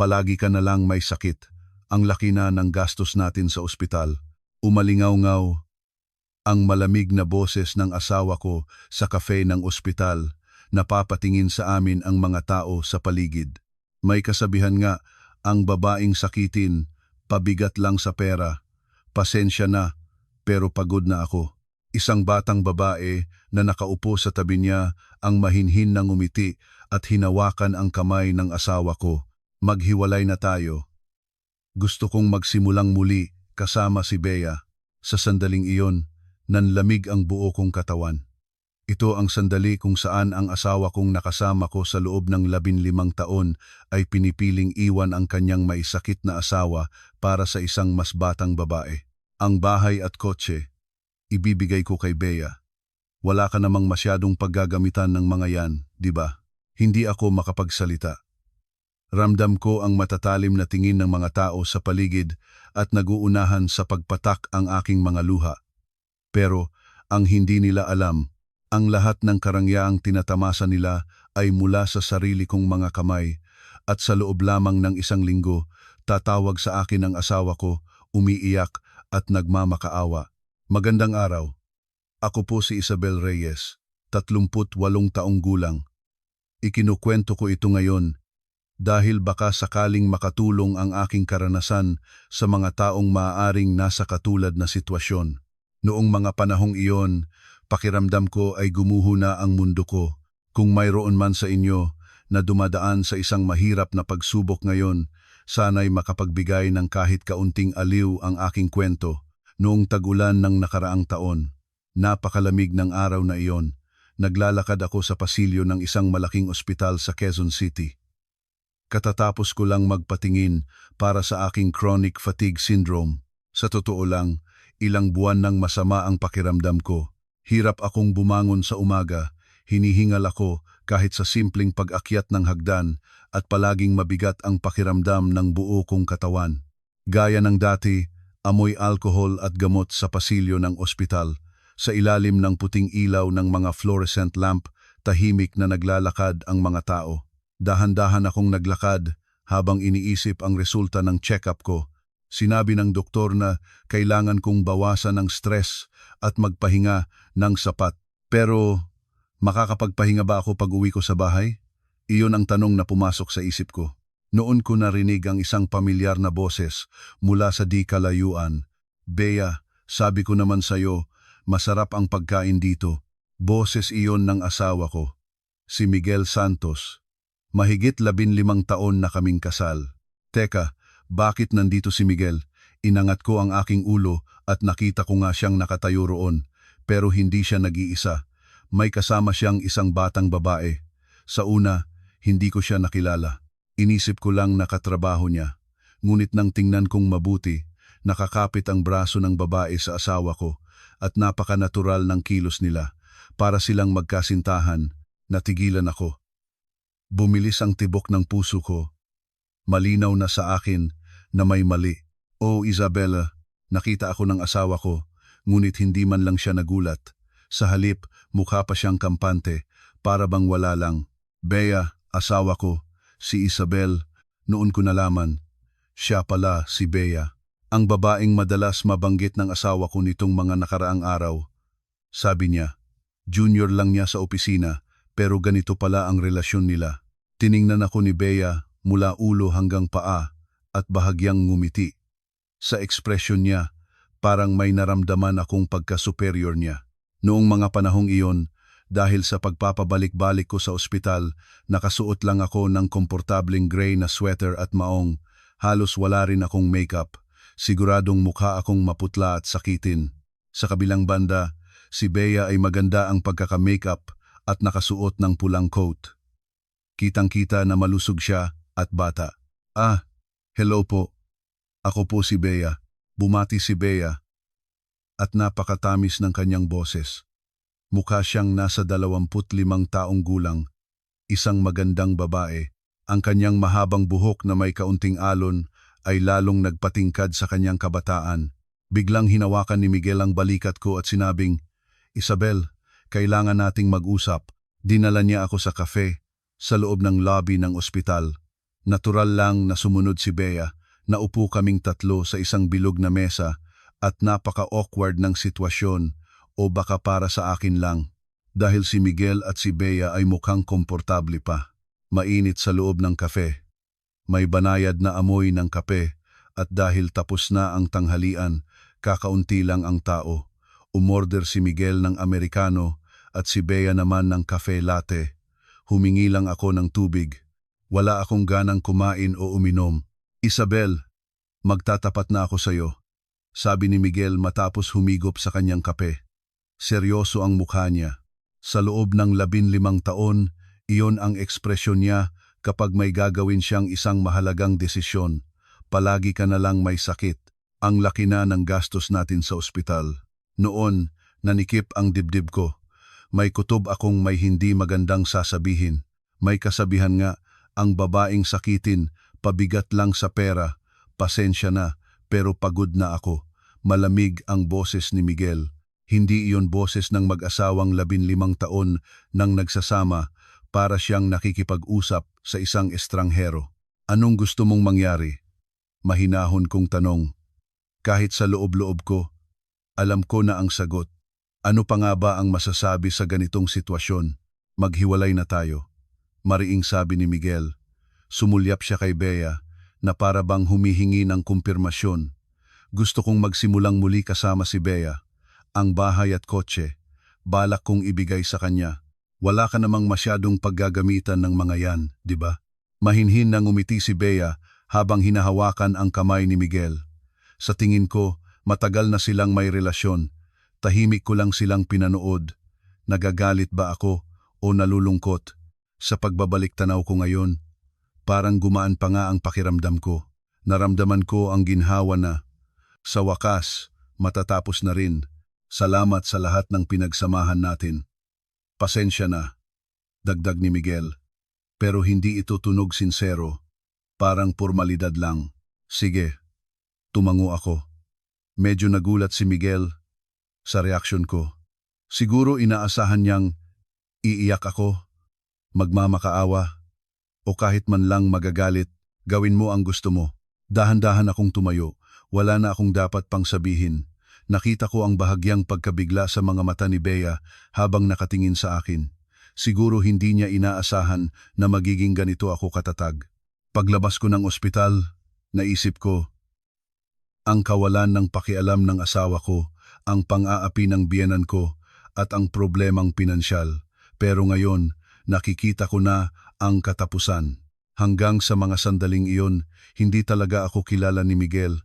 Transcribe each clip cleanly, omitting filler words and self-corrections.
Palagi ka na lang may sakit. Ang laki na ng gastos natin sa ospital. Umalingaw-ngaw ang malamig na boses ng asawa ko sa kafe ng ospital. Napapatingin sa amin ang mga tao sa paligid. May kasabihan nga, ang babaeng sakitin, pabigat lang sa pera. Pasensya na, pero pagod na ako. Isang batang babae na nakaupo sa tabi niya ang mahinhin na ngumiti at hinawakan ang kamay ng asawa ko. Maghiwalay na tayo. Gusto kong magsimulang muli kasama si Bea. Sa sandaling iyon, nanlamig ang buo kong katawan. Ito ang sandali kung saan ang asawa kong nakasama ko sa loob ng 15 taon ay pinipiling iwan ang kanyang may sakit na asawa para sa isang mas batang babae. Ang bahay at kotse, ibibigay ko kay Bea. Wala ka namang masyadong paggagamitan ng mga yan, di ba? Hindi ako makapagsalita. Ramdam ko ang matatalim na tingin ng mga tao sa paligid at naguunahan sa pagpatak ang aking mga luha. Pero ang hindi nila alam, ang lahat ng karangyaang tinatamasa nila ay mula sa sarili kong mga kamay at sa loob lamang ng 1 linggo, tatawag sa akin ang asawa ko, umiiyak at nagmamakaawa. Magandang araw. Ako po si Isabel Reyes, 38 taong gulang. Ikinukwento ko ito ngayon dahil baka sakaling makatulong ang aking karanasan sa mga taong maaaring nasa katulad na sitwasyon. Noong mga panahong iyon, pakiramdam ko ay gumuho na ang mundo ko. Kung mayroon man sa inyo na dumadaan sa isang mahirap na pagsubok ngayon, sana'y makapagbigay ng kahit kaunting aliw ang aking kwento. Noong tag-ulan ng nakaraang taon, napakalamig ng araw na iyon, naglalakad ako sa pasilyo ng isang malaking ospital sa Quezon City. Katatapos ko lang magpatingin para sa aking chronic fatigue syndrome. Sa totoo lang, ilang buwan nang masama ang pakiramdam ko. Hirap akong bumangon sa umaga, hinihingal ako kahit sa simpleng pag-akyat ng hagdan at palaging mabigat ang pakiramdam ng buo kong katawan. Gaya ng dati, amoy alkohol at gamot sa pasilyo ng ospital. Sa ilalim ng puting ilaw ng mga fluorescent lamp, tahimik na naglalakad ang mga tao. Dahan-dahan akong naglakad habang iniisip ang resulta ng check-up ko. Sinabi ng doktor na kailangan kong bawasan ng stress at magpahinga ng sapat. Pero makakapagpahinga ba ako pag uwi ko sa bahay? Iyon ang tanong na pumasok sa isip ko. Noon ko narinig ang isang pamilyar na boses mula sa di kalayuan. Bea, sabi ko naman sa'yo, masarap ang pagkain dito. Boses iyon ng asawa ko, si Miguel Santos. Mahigit 15 taon na kaming kasal. Teka, bakit nandito si Miguel? Inangat ko ang aking ulo at nakita ko nga siyang nakatayo roon. Pero hindi siya nag-iisa. May kasama siyang isang batang babae. Sa una, hindi ko siya nakilala. Inisip ko lang nakatrabaho niya. Ngunit nang tingnan kong mabuti, nakakapit ang braso ng babae sa asawa ko at napaka-natural ng kilos nila. Para silang magkasintahan, natigilan ako. Bumilis ang tibok ng puso ko. Malinaw na sa akin na may mali. Oh Isabella, nakita ako ng asawa ko, ngunit hindi man lang siya nagulat. Sa halip, mukha pa siyang kampante, para bang wala lang. Bea, asawa ko, si Isabel, noon ko nalaman. Siya pala si Bea, ang babaeng madalas mabanggit ng asawa ko nitong mga nakaraang araw. Sabi niya, junior lang niya sa opisina, pero ganito pala ang relasyon nila. Tiningnan ako ni Bea mula ulo hanggang paa at bahagyang ngumiti. Sa ekspresyon niya, parang may naramdaman akong pagka-superior niya. Noong mga panahong iyon, dahil sa pagpapabalik-balik ko sa ospital, nakasuot lang ako ng komportableng gray na sweater at maong. Halos wala rin akong makeup. Siguradong mukha akong maputla at sakitin. Sa kabilang banda, si Bea ay maganda ang pagkaka-makeup at nakasuot ng pulang coat. Kitang-kita na malusog siya at bata. Ah, hello po. Ako po si Bea. Bumati si Bea. At napakatamis ng kanyang boses. Mukha siyang nasa 25 taong gulang. Isang magandang babae. Ang kanyang mahabang buhok na may kaunting alon ay lalong nagpatingkad sa kanyang kabataan. Biglang hinawakan ni Miguel ang balikat ko at sinabing, Isabel, kailangan nating mag-usap. Dinala niya ako sa kafe, sa loob ng lobby ng ospital. Natural lang na sumunod si Bea. Naupo kaming tatlo sa isang bilog na mesa at napaka-awkward ng sitwasyon, o baka para sa akin lang. Dahil si Miguel at si Bea ay mukhang komportable pa. Mainit sa loob ng kafe. May banayad na amoy ng kape at dahil tapos na ang tanghalian, kakaunti lang ang tao. Umorder si Miguel ng Amerikano at si Bea naman ng cafe latte. Humingi lang ako ng tubig. Wala akong ganang kumain o uminom. Isabel, magtatapat na ako sa'yo, sabi ni Miguel matapos humigop sa kanyang kape. Seryoso ang mukha niya. Sa loob ng 15 taon, iyon ang ekspresyon niya kapag may gagawin siyang isang mahalagang desisyon. Palagi ka na lang may sakit. Ang laki na ng gastos natin sa ospital. Noon, nanikip ang dibdib ko. May kutob akong may hindi magandang sasabihin. May kasabihan nga, ang babaeng sakitin, pabigat lang sa pera. Pasensya na, pero pagod na ako. Malamig ang boses ni Miguel. Hindi iyon boses ng mag-asawang 15 taon nang nagsasama para siyang nakikipag-usap sa isang estranghero. Anong gusto mong mangyari? Mahinahon kong tanong. Kahit sa loob-loob ko, alam ko na ang sagot. Ano pa nga ba ang masasabi sa ganitong sitwasyon? Maghiwalay na tayo. Mariing sabi ni Miguel. Sumulyap siya kay Bea na para bang humihingi ng kumpirmasyon. Gusto kong magsimulang muli kasama si Bea. Ang bahay at kotse, balak kong ibigay sa kanya. Wala ka namang masyadong paggagamitan ng mga yan, di ba? Mahinhin na ngumiti si Bea habang hinahawakan ang kamay ni Miguel. Sa tingin ko, matagal na silang may relasyon. Tahimik ko lang silang pinanood. Nagagalit ba ako o nalulungkot? Sa pagbabalik tanaw ko ngayon, parang gumaan pa nga ang pakiramdam ko. Naramdaman ko ang ginhawa na. Sa wakas, matatapos na rin. Salamat sa lahat ng pinagsamahan natin. Pasensya na, dagdag ni Miguel. Pero hindi ito tunog sinsero. Parang formalidad lang. Sige, tumango ako. Medyo nagulat si Miguel sa reaksyon ko. Siguro inaasahan niyang iiyak ako, magmamakaawa, o kahit man lang magagalit. Gawin mo ang gusto mo. Dahan-dahan akong tumayo. Wala na akong dapat pang sabihin. Nakita ko ang bahagyang pagkabigla sa mga mata ni Bea habang nakatingin sa akin. Siguro hindi niya inaasahan na magiging ganito ako katatag. Paglabas ko ng ospital, naisip ko, ang kawalan ng pakialam ng asawa ko, ang pang-aapi ng biyenan ko, at ang problemang pinansyal. Pero ngayon, nakikita ko na ang katapusan. Hanggang sa mga sandaling iyon, hindi talaga ako kilala ni Miguel.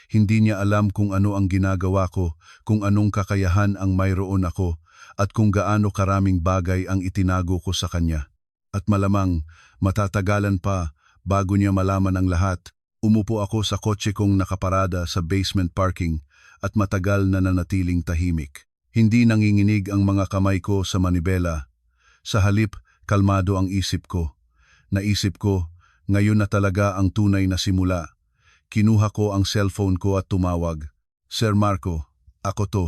Hindi niya alam kung ano ang ginagawa ko, kung anong kakayahan ang mayroon ako, at kung gaano karaming bagay ang itinago ko sa kanya. At malamang, matatagalan pa bago niya malaman ang lahat. Umupo ako sa kotse kong nakaparada sa basement parking at matagal na nanatiling tahimik. Hindi nanginginig ang mga kamay ko sa manibela. Sa halip, kalmado ang isip ko. Naisip ko, ngayon na talaga ang tunay na simula. Kinuha ko ang cellphone ko at tumawag. Sir Marco, ako to.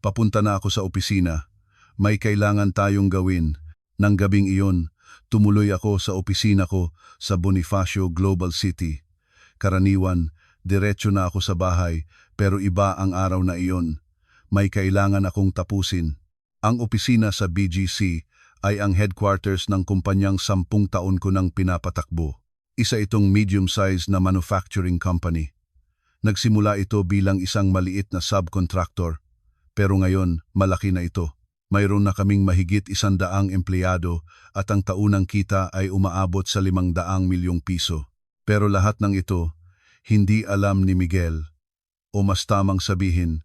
Papunta na ako sa opisina. May kailangan tayong gawin. Nang gabing iyon, tumuloy ako sa opisina ko sa Bonifacio Global City. Karaniwan, diretso na ako sa bahay, pero iba ang araw na iyon. May kailangan akong tapusin. Ang opisina sa BGC ay ang headquarters ng kumpanyang 10 taon ko nang pinapatakbo. Isa itong medium-sized na manufacturing company. Nagsimula ito bilang isang maliit na subcontractor, pero ngayon malaki na ito. Mayroon na kaming mahigit 100 empleyado at ang taunang kita ay umaabot sa 500 milyong piso. Pero lahat ng ito, hindi alam ni Miguel. O mas tamang sabihin,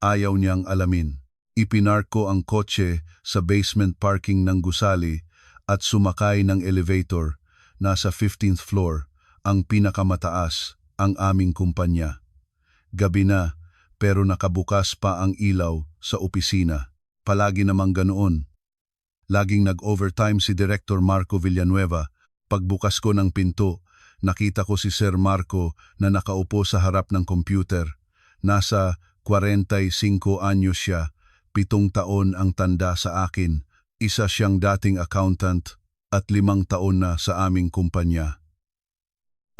ayaw niyang alamin. Ipinark ko ang kotse sa basement parking ng gusali at sumakay ng elevator. Nasa 15th floor, ang pinakamataas, ang aming kumpanya. Gabi na, pero nakabukas pa ang ilaw sa opisina. Palagi namang ganoon. Laging nag-overtime si Director Marco Villanueva. Pagbukas ko ng pinto, nakita ko si Sir Marco na nakaupo sa harap ng computer. Nasa 45 anyos siya, 7 taon ang tanda sa akin. Isa siyang dating accountant at 5 taon na sa aming kumpanya.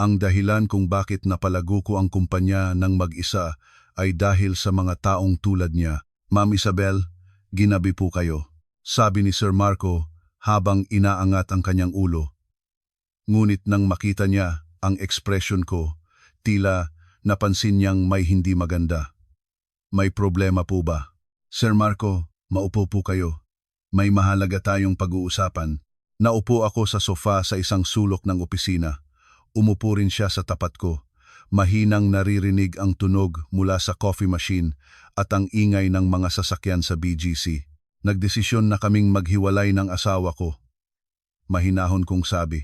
Ang dahilan kung bakit napalago ko ang kumpanya ng mag-isa ay dahil sa mga taong tulad niya. Ma'am Isabel, ginabi po kayo, sabi ni Sir Marco habang inaangat ang kanyang ulo. Ngunit nang makita niya ang ekspresyon ko, tila napansin niyang may hindi maganda. May problema po ba? Sir Marco, maupo po kayo. May mahalaga tayong pag-uusapan. Naupo ako sa sofa sa isang sulok ng opisina. Umupo rin siya sa tapat ko. Mahinang naririnig ang tunog mula sa coffee machine at ang ingay ng mga sasakyan sa BGC. Nagdesisyon na kaming maghiwalay ng asawa ko. Mahinahon kong sabi.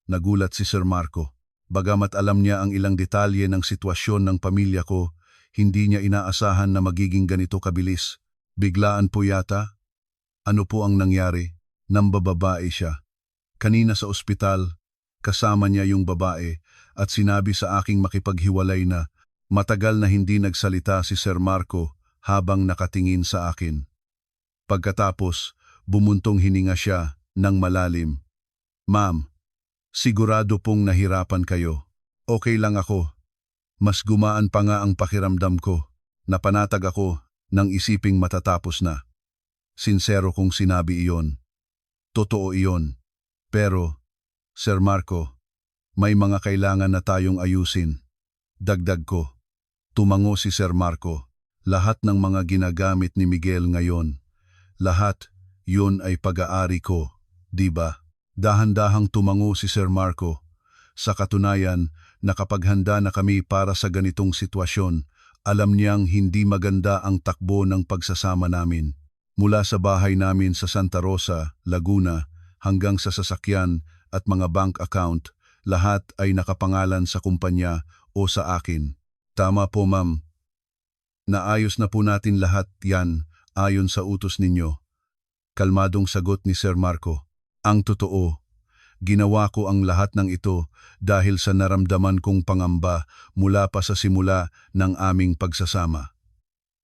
Nagulat si Sir Marco. Bagamat alam niya ang ilang detalye ng sitwasyon ng pamilya ko, hindi niya inaasahan na magiging ganito kabilis. Biglaan po yata. Ano po ang nangyari? Nambababae siya. Kanina sa ospital, kasama niya yung babae at sinabi sa aking makipaghiwalay na matagal na hindi nagsalita si Sir Marco habang nakatingin sa akin. Pagkatapos, bumuntong hininga siya ng malalim. Ma'am, sigurado pong nahirapan kayo. Okay lang ako. Mas gumaan pa nga ang pakiramdam ko. Napanatag ako nang isiping matatapos na. Sinsero kong sinabi iyon. Totoo iyon. Pero, Sir Marco, may mga kailangan na tayong ayusin. Dagdag ko. Tumango si Sir Marco. Lahat ng mga ginagamit ni Miguel ngayon. Lahat, yun ay pag-aari ko. Diba? Dahan-dahang tumango si Sir Marco. Sa katunayan, nakapaghanda na kami para sa ganitong sitwasyon. Alam niyang hindi maganda ang takbo ng pagsasama namin. Mula sa bahay namin sa Santa Rosa, Laguna, hanggang sa sasakyan at mga bank account, lahat ay nakapangalan sa kumpanya o sa akin. Tama po ma'am. Naayos na po natin lahat yan ayon sa utos ninyo. Kalmadong sagot ni Sir Marco. Ang totoo, ginawa ko ang lahat ng ito dahil sa naramdaman kong pangamba mula pa sa simula ng aming pagsasama.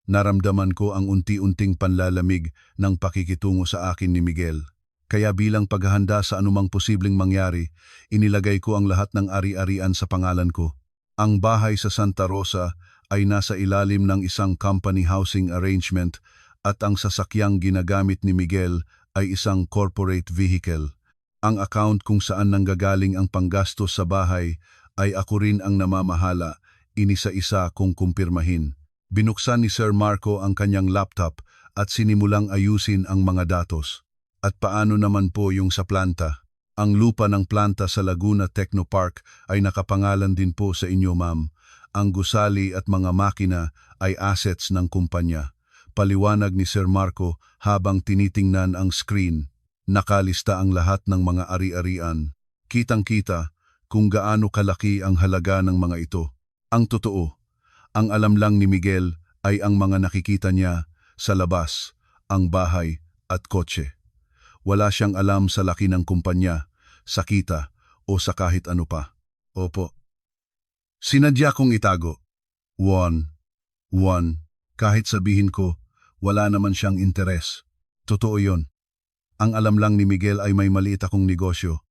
Naramdaman ko ang unti-unting panlalamig ng pakikitungo sa akin ni Miguel. Kaya bilang paghahanda sa anumang posibleng mangyari, inilagay ko ang lahat ng ari-arian sa pangalan ko. Ang bahay sa Santa Rosa ay nasa ilalim ng isang company housing arrangement at ang sasakyang ginagamit ni Miguel ay isang corporate vehicle. Ang account kung saan nanggagaling ang panggastos sa bahay ay ako rin ang namamahala, inisa-isa kung kumpirmahin. Binuksan ni Sir Marco ang kanyang laptop at sinimulang ayusin ang mga datos. At paano naman po yung sa planta? Ang lupa ng planta sa Laguna Technopark ay nakapangalan din po sa inyo ma'am. Ang gusali at mga makina ay assets ng kumpanya. Paliwanag ni Sir Marco habang tinitingnan ang screen. Nakalista ang lahat ng mga ari-arian. Kitang-kita kung gaano kalaki ang halaga ng mga ito. Ang totoo, ang alam lang ni Miguel ay ang mga nakikita niya sa labas, ang bahay at kotse. Wala siyang alam sa laki ng kumpanya, sa kita o sa kahit ano pa. Opo. Sinadya kong itago. One. Kahit sabihin ko, wala naman siyang interes. Totoo yon. Ang alam lang ni Miguel ay may maliit akong negosyo.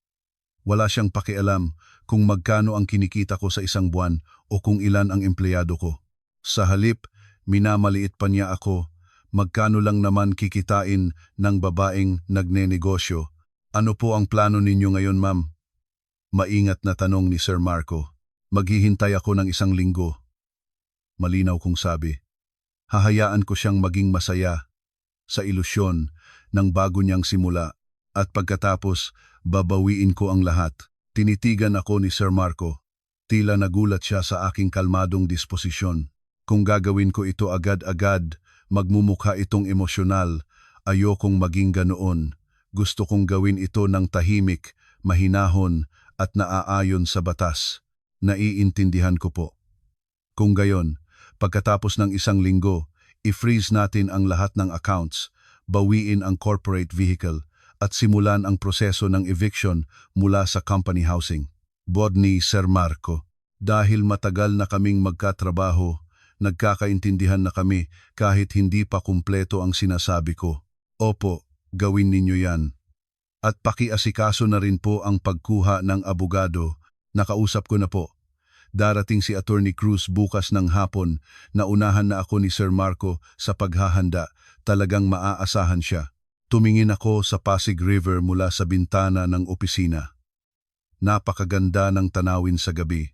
Wala siyang pakialam kung magkano ang kinikita ko sa isang buwan o kung ilan ang empleyado ko. Sa halip, minamaliit pa niya ako. Magkano lang naman kikitain ng babaeng nagnenegosyo. Ano po ang plano ninyo ngayon, ma'am? Maingat na tanong ni Sir Marco. Maghihintay ako ng 1 linggo. Malinaw kong sabi. Hahayaan ko siyang maging masaya sa ilusyon ng bago niyang simula at pagkatapos babawiin ko ang lahat. Tinitigan ako ni Sir Marco. Tila nagulat siya sa aking kalmadong disposisyon. Kung gagawin ko ito agad-agad, magmumukha itong emosyonal. Ayokong maging ganoon. Gusto kong gawin ito ng tahimik, mahinahon at naaayon sa batas. Naiintindihan ko po. Kung gayon, pagkatapos ng 1 linggo, i-freeze natin ang lahat ng accounts, bawiin ang corporate vehicle at simulan ang proseso ng eviction mula sa company housing. Bod ni Sir Marco. Dahil matagal na kaming magkatrabaho, nagkakaintindihan na kami kahit hindi pa kumpleto ang sinasabi ko. Opo, gawin ninyo yan. At pakiasikaso na rin po ang pagkuha ng abogado Nakausap ko na po. Darating si Attorney Cruz bukas ng hapon. Naunahan na ako ni Sir Marco sa paghahanda. Talagang maaasahan siya. Tumingin ako sa Pasig River mula sa bintana ng opisina. Napakaganda ng tanawin sa gabi.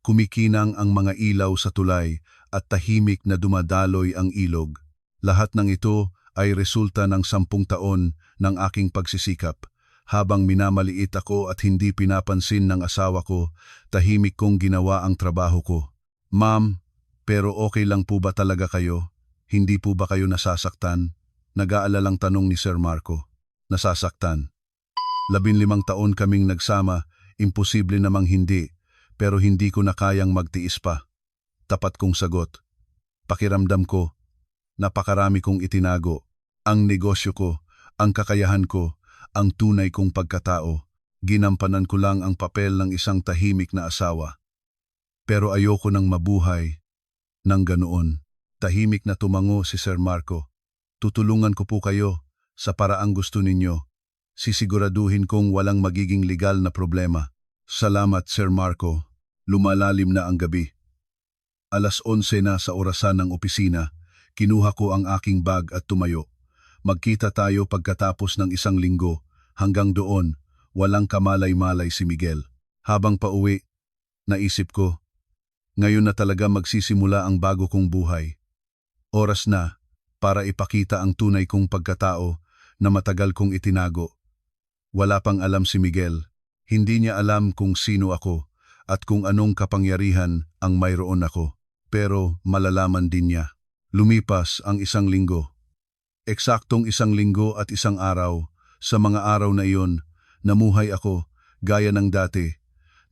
Kumikinang ang mga ilaw sa tulay at tahimik na dumadaloy ang ilog. Lahat ng ito ay resulta ng 10 taon ng aking pagsisikap. Habang minamaliit ako at hindi pinapansin ng asawa ko, tahimik kong ginawa ang trabaho ko. Ma'am, pero okay lang po ba talaga kayo? Hindi po ba kayo nasasaktan? Nag-aalalang tanong ni Sir Marco. Nasasaktan. 15 taon kaming nagsama, imposible namang hindi, pero hindi ko na kayang magtiis pa. Tapat kong sagot. Pakiramdam ko, napakarami kong itinago. Ang negosyo ko, ang kakayahan ko, ang tunay kong pagkatao. Ginampanan ko lang ang papel ng isang tahimik na asawa. Pero ayoko nang mabuhay ng ganoon. Tahimik na tumango si Sir Marco. Tutulungan ko po kayo sa paraang gusto ninyo. Sisiguraduhin kong walang magiging legal na problema. Salamat, Sir Marco. Lumalalim na ang gabi. 11:00 na sa orasan ng opisina. Kinuha ko ang aking bag at tumayo. Magkita tayo pagkatapos ng 1 linggo. Hanggang doon, walang kamalay-malay si Miguel. Habang pauwi, naisip ko, ngayon na talaga magsisimula ang bago kong buhay. Oras na para ipakita ang tunay kong pagkatao na matagal kong itinago. Wala pang alam si Miguel. Hindi niya alam kung sino ako at kung anong kapangyarihan ang mayroon ako. Pero malalaman din niya. Lumipas ang 1 linggo. Eksaktong 1 linggo at 1 araw. Sa mga araw na iyon, namuhay ako gaya ng dati.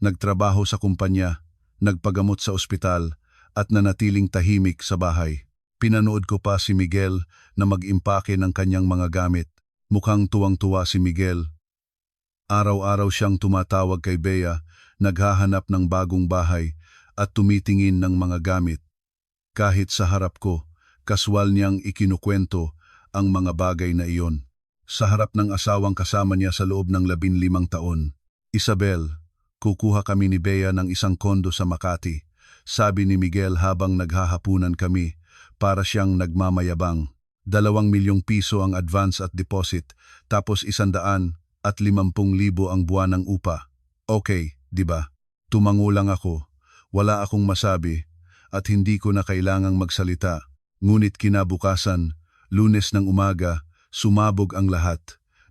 Nagtrabaho sa kumpanya, nagpagamot sa ospital, at nanatiling tahimik sa bahay. Pinanood ko pa si Miguel na mag-impake ng kanyang mga gamit. Mukhang tuwang-tuwa si Miguel. Araw-araw siyang tumatawag kay Bea, naghahanap ng bagong bahay at tumitingin ng mga gamit. Kahit sa harap ko, kaswal niyang ikinukwento ang mga bagay na iyon. Sa harap ng asawang kasama niya sa loob ng 15 taon. Isabel, kukuha kami ni Bea ng isang kondo sa Makati, sabi ni Miguel habang naghahapunan kami, para siyang nagmamayabang. 2 milyong piso ang advance at deposit, tapos 150,000 ang buwan ng upa. Okay, di ba? Tumango lang ako. Wala akong masabi at hindi ko na kailangang magsalita. Ngunit kinabukasan, Lunes ng umaga, sumabog ang lahat.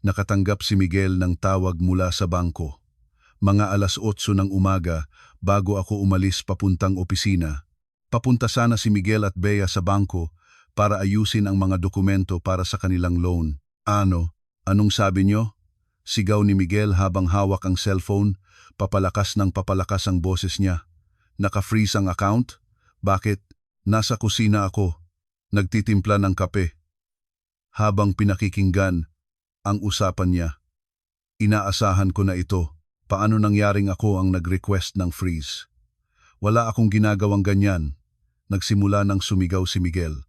Nakatanggap si Miguel ng tawag mula sa bangko. Mga 8:00 ng umaga bago ako umalis papuntang opisina. Papunta sana si Miguel at Bea sa bangko para ayusin ang mga dokumento para sa kanilang loan. Anong sabi nyo? Sigaw ni Miguel habang hawak ang cellphone. Papalakas ng papalakas ang boses niya. Naka-freeze ang account? Bakit? Nasa kusina ako. Nagtitimpla ng kape. Habang pinakikinggan ang usapan niya. Inaasahan ko na ito. Paano nangyaring ako ang nag-request ng freeze? Wala akong ginagawang ganyan. Nagsimula ng sumigaw si Miguel.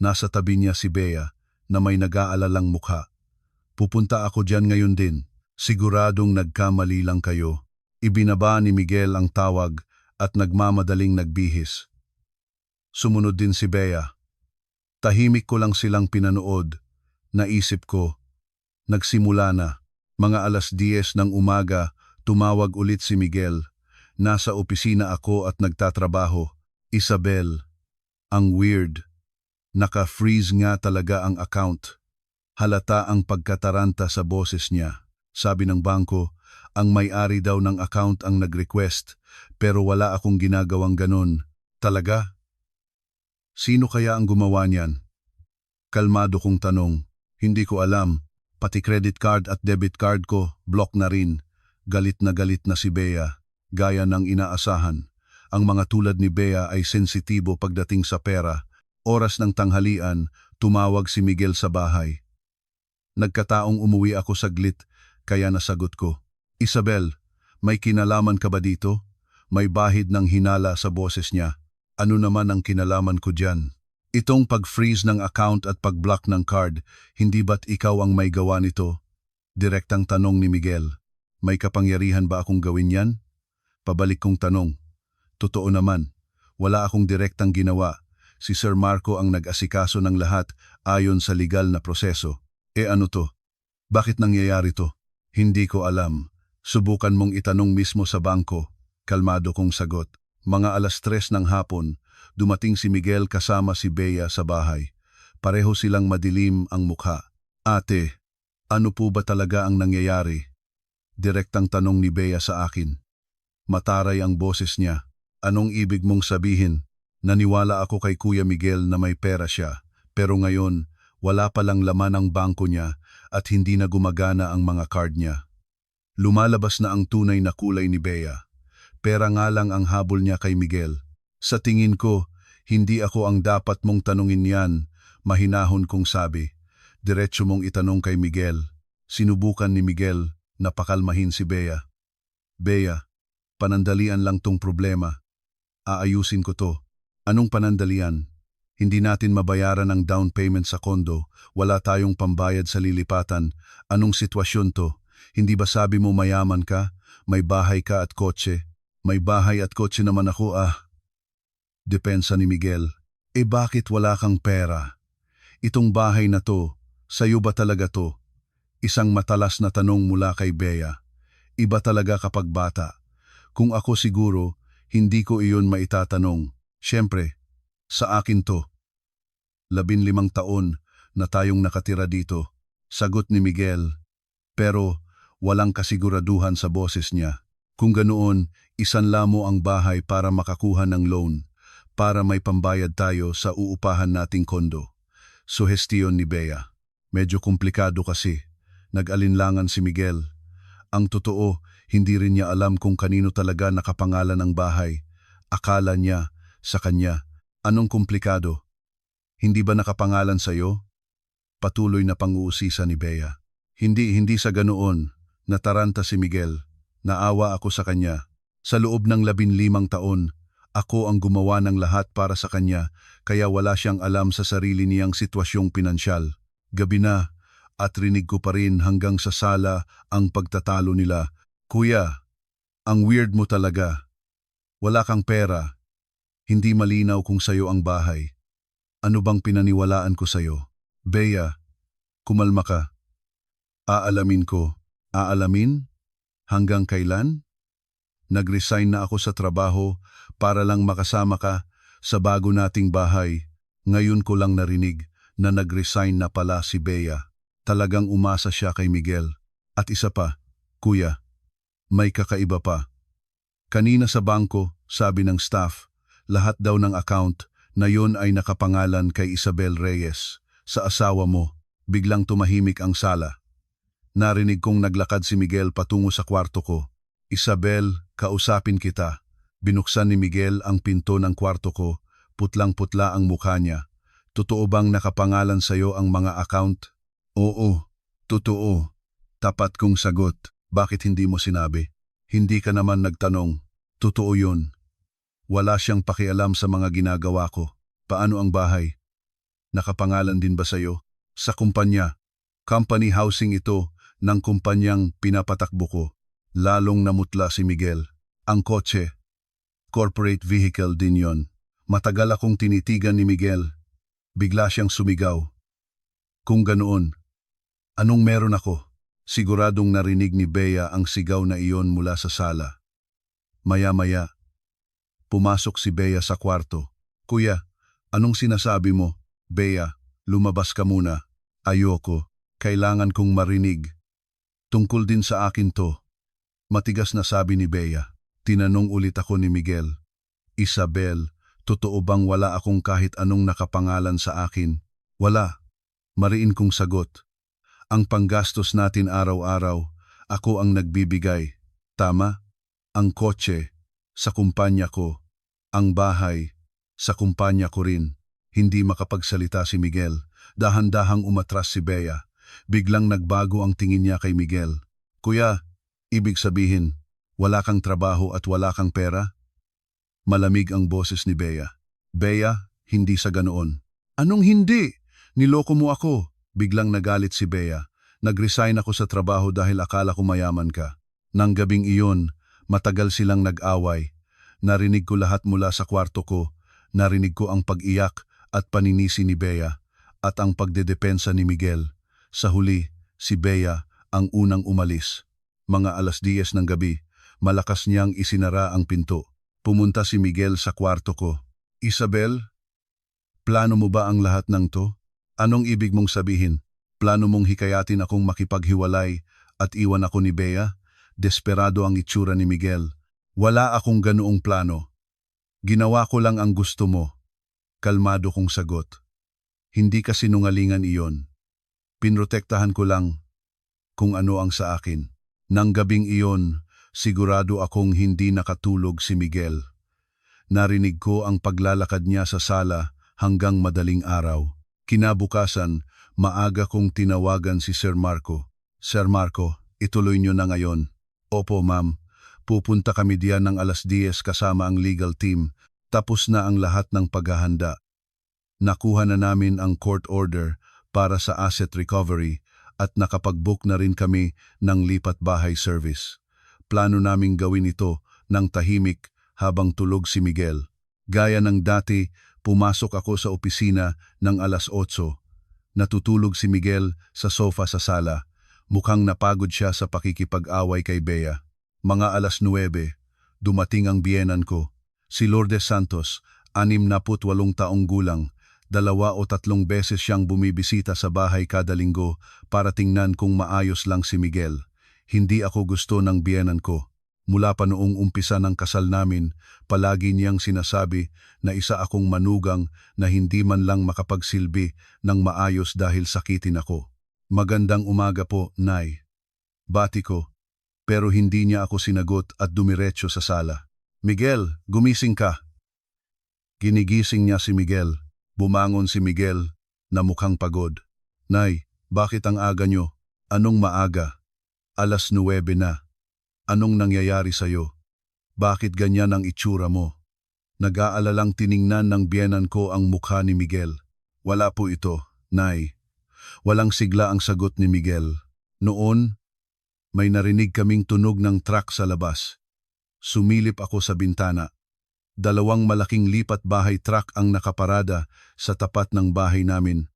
Nasa tabi niya si Bea na may nag-aalalang mukha. Pupunta ako dyan ngayon din. Siguradong nagkamali lang kayo. Ibinaba ni Miguel ang tawag at nagmamadaling nagbihis. Sumunod din si Bea. Tahimik ko lang silang pinanood. Naisip ko, nagsimula na. Mga 10:00 ng umaga, tumawag ulit si Miguel. Nasa opisina ako at nagtatrabaho. Isabel, ang weird. Naka-freeze nga talaga ang account. Halata ang pagkataranta sa boses niya. Sabi ng bangko, ang may-ari daw ng account ang nag-request, pero wala akong ginagawang ganon. Talaga? Sino kaya ang gumawa niyan? Kalmado kong tanong. Hindi ko alam. Pati credit card at debit card ko, block na rin. Galit na si Bea, gaya ng inaasahan. Ang mga tulad ni Bea ay sensitibo pagdating sa pera. Oras ng tanghalian, tumawag si Miguel sa bahay. Nagkataong umuwi ako saglit, kaya nasagot ko. Isabel, may kinalaman ka ba dito? May bahid ng hinala sa boses niya. Ano naman ang kinalaman ko dyan? Itong pag-freeze ng account at pag-block ng card, hindi ba't ikaw ang may gawa nito? Direktang tanong ni Miguel. May kapangyarihan ba akong gawin yan? Pabalik kong tanong. Totoo naman, wala akong direktang ginawa. Si Sir Marco ang nag-asikaso ng lahat ayon sa legal na proseso. Ano to? Bakit nangyayari to? Hindi ko alam. Subukan mong itanong mismo sa bangko. Kalmado kong sagot. Mga 3:00 ng hapon, dumating si Miguel kasama si Bea sa bahay. Pareho silang madilim ang mukha. Ate, ano po ba talaga ang nangyayari? Direktang tanong ni Bea sa akin. Mataray ang boses niya. Anong ibig mong sabihin? Naniwala ako kay Kuya Miguel na may pera siya, pero ngayon, wala palang laman ang bangko niya at hindi na gumagana ang mga card niya. Lumalabas na ang tunay na kulay ni Bea. Pera nga lang ang habol niya kay Miguel. Sa tingin ko, hindi ako ang dapat mong tanungin yan, mahinahon kong sabi. Diretso mong itanong kay Miguel. Sinubukan ni Miguel na pakalmahin si Bea. Bea, panandalian lang tong problema. Aayusin ko to. Anong panandalian? Hindi natin mabayaran ang down payment sa kondo, wala tayong pambayad sa lilipatan. Anong sitwasyon to? Hindi ba sabi mo mayaman ka? May bahay ka at kotse? May bahay at kotse naman ako Depensa ni Miguel. Bakit wala kang pera? Itong bahay na to, sayo ba talaga to? Isang matalas na tanong mula kay Bea. Iba talaga kapag bata. Kung ako siguro, hindi ko iyon maitatanong. Siyempre, sa akin to. 15 taon na tayong nakatira dito. Sagot ni Miguel. Pero walang kasiguraduhan sa boses niya. Kung ganoon, isanla mo ang bahay para makakuha ng loan, para may pambayad tayo sa uupahan nating kondo. Suhestiyon ni Bea. Medyo komplikado kasi. Nag-alinlangan si Miguel. Ang totoo, hindi rin niya alam kung kanino talaga nakapangalan ang bahay. Akala niya, sa kanya, anong komplikado? Hindi ba nakapangalan sa'yo? Patuloy na pang-uusisa ni Bea. Hindi sa ganoon. Nataranta si Miguel. Naawa ako sa kanya. Sa loob ng 15 taon, ako ang gumawa ng lahat para sa kanya, kaya wala siyang alam sa sarili niyang sitwasyong pinansyal. Gabi na, at rinig ko pa rin hanggang sa sala ang pagtatalo nila. Kuya, ang weird mo talaga. Wala kang pera. Hindi malinaw kung sayo ang bahay. Ano bang pinaniwalaan ko sayo? Bea, kumalma ka. Aalamin ko. Aalamin? Hanggang kailan? Nag-resign na ako sa trabaho para lang makasama ka sa bago nating bahay. Ngayon ko lang narinig na nag-resign na pala si Bea. Talagang umasa siya kay Miguel. At isa pa, kuya, may kakaiba pa. Kanina sa bangko, sabi ng staff, lahat daw ng account na yon ay nakapangalan kay Isabel Reyes, sa asawa mo. Biglang tumahimik ang sala. Narinig kong naglakad si Miguel patungo sa kwarto ko. Isabel, kausapin kita. Binuksan ni Miguel ang pinto ng kwarto ko, putlang-putla ang mukha niya. Totoo bang nakapangalan sa'yo ang mga account? Oo, totoo. Tapat kong sagot. Bakit hindi mo sinabi? Hindi ka naman nagtanong. Totoo yun. Wala siyang pakialam sa mga ginagawa ko. Paano ang bahay? Nakapangalan din ba sa'yo? Sa kumpanya. Company housing ito ng kumpanyang pinapatakbo ko. Lalong namutla si Miguel. Ang kotse. Corporate vehicle din yon. Matagal akong tinitigan ni Miguel. Bigla siyang sumigaw. Kung ganoon, anong meron ako? Siguradong narinig ni Bea ang sigaw na iyon mula sa sala. Maya-maya, pumasok si Bea sa kwarto. Kuya, anong sinasabi mo? Bea, lumabas ka muna. Ayoko, kailangan kong marinig. Tungkol din sa akin to. Matigas na sabi ni Bea. Tinanong ulit ako ni Miguel. Isabel, totoo bang wala akong kahit anong nakapangalan sa akin? Wala. Mariin kong sagot. Ang panggastos natin araw-araw, ako ang nagbibigay. Tama? Ang kotse, sa kumpanya ko. Ang bahay, sa kumpanya ko rin. Hindi makapagsalita si Miguel. Dahan-dahang umatras si Bea. Biglang nagbago ang tingin niya kay Miguel. Kuya, ibig sabihin, wala kang trabaho at wala kang pera? Malamig ang boses ni Bea. Bea, hindi sa ganoon. Anong hindi? Niloko mo ako. Biglang nagalit si Bea. Nag-resign ako sa trabaho dahil akala ko mayaman ka. Nang gabing iyon, Matagal silang nag-away. Narinig ko lahat mula sa kwarto ko. Narinig ko ang pag-iyak at paninisi ni Bea at ang pagdedepensa ni Miguel. Sa huli, si Bea ang unang umalis. Mga 10:00 ng gabi, malakas niyang isinara ang pinto. Pumunta si Miguel sa kwarto ko. Isabel, plano mo ba ang lahat ng to? Anong ibig mong sabihin? Plano mong hikayatin akong makipaghiwalay at iwan ako ni Bea? Desperado ang itsura ni Miguel. Wala akong ganoong plano. Ginawa ko lang ang gusto mo. Kalmado kong sagot. Hindi ka sinungalingan iyon. Pinrotektahan ko lang kung ano ang sa akin. Nang gabing iyon, sigurado akong hindi nakatulog si Miguel. Narinig ko ang paglalakad niya sa sala hanggang madaling araw. Kinabukasan, maaga kong tinawagan si Sir Marco. Sir Marco, ituloy niyo na ngayon. Opo, ma'am. Pupunta kami diyan ng 10:00 kasama ang legal team. Tapos na ang lahat ng paghahanda. Nakuha na namin ang court order para sa asset recovery at nakapag-book na rin kami ng lipat bahay service. Plano naming gawin ito ng tahimik habang tulog si Miguel. Gaya ng dati, pumasok ako sa opisina ng 8:00. Natutulog si Miguel sa sofa sa sala. Mukhang napagod siya sa pakikipag-away kay Bea. Mga 9:00, dumating ang biyenan ko. Si Lourdes Santos, 68 taong gulang. 2 o 3 beses siyang bumibisita sa bahay kada linggo para tingnan kung maayos lang si Miguel. Hindi ako gusto ng biyenan ko. Mula pa noong umpisa ng kasal namin, palagi niyang sinasabi na isa akong manugang na hindi man lang makapagsilbi ng maayos dahil sakitin ako. Magandang umaga po, Nay. Bati ko, pero hindi niya ako sinagot at dumiretso sa sala. Miguel, gumising ka. Ginigising niya si Miguel. Bumangon si Miguel na mukhang pagod. Nay, bakit ang aga niyo? Anong maaga? 9:00 na. Anong nangyayari sa'yo? Bakit ganyan ang itsura mo? Nag-aalalang tiningnan ng biyenan ko ang mukha ni Miguel. Wala po ito, Nay. Walang sigla ang sagot ni Miguel. Noon, may narinig kaming tunog ng truck sa labas. Sumilip ako sa bintana. 2 malaking lipat bahay truck ang nakaparada sa tapat ng bahay namin.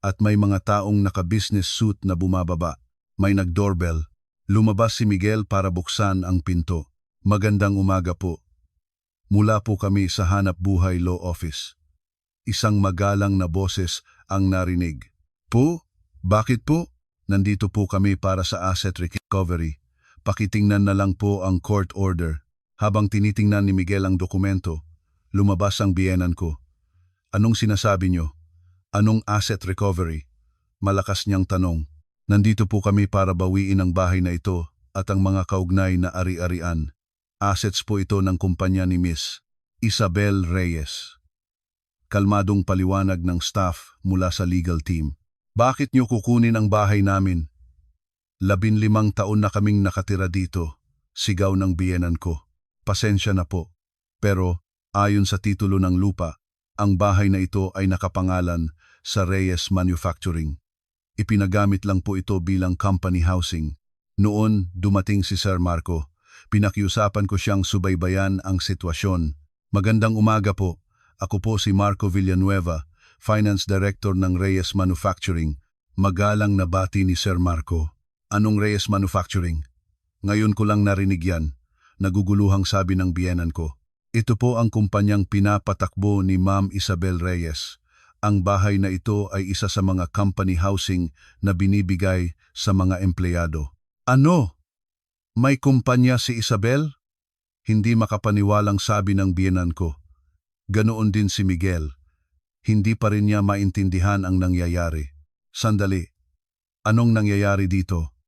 At may mga taong naka-business suit na bumababa. May nag-doorbell. Lumabas si Miguel para buksan ang pinto. Magandang umaga po. Mula po kami sa Hanap Buhay Law Office. Isang magalang na boses ang narinig. Po? Bakit po? Nandito po kami para sa asset recovery. Pakitingnan na lang po ang court order. Habang tinitingnan ni Miguel ang dokumento, lumabas ang biyenan ko. Anong sinasabi niyo? Anong asset recovery? Malakas niyang tanong. Nandito po kami para bawiin ang bahay na ito at ang mga kaugnay na ari-arian. Assets po ito ng kumpanya ni Miss Isabel Reyes. Kalmadong paliwanag ng staff mula sa legal team. Bakit niyo kukunin ang bahay namin? 15 taon na kaming nakatira dito, sigaw ng biyenan ko. Pasensya na po, pero ayon sa titulo ng lupa, ang bahay na ito ay nakapangalan sa Reyes Manufacturing. Ipinagamit lang po ito bilang company housing. Noon, dumating si Sir Marco. Pinakiusapan ko siyang subaybayan ang sitwasyon. Magandang umaga po. Ako po si Marco Villanueva, Finance Director ng Reyes Manufacturing. Magalang na bati ni Sir Marco. Anong Reyes Manufacturing? Ngayon ko lang narinig yan. Naguguluhang sabi ng biyenan ko. Ito po ang kumpanyang pinapatakbo ni Ma'am Isabel Reyes. Ang bahay na ito ay isa sa mga company housing na binibigay sa mga empleyado. Ano? May kumpanya si Isabel? Hindi makapaniwalang sabi ng biyenan ko. Ganoon din si Miguel. Hindi pa rin niya maintindihan ang nangyayari. Sandali. Anong nangyayari dito?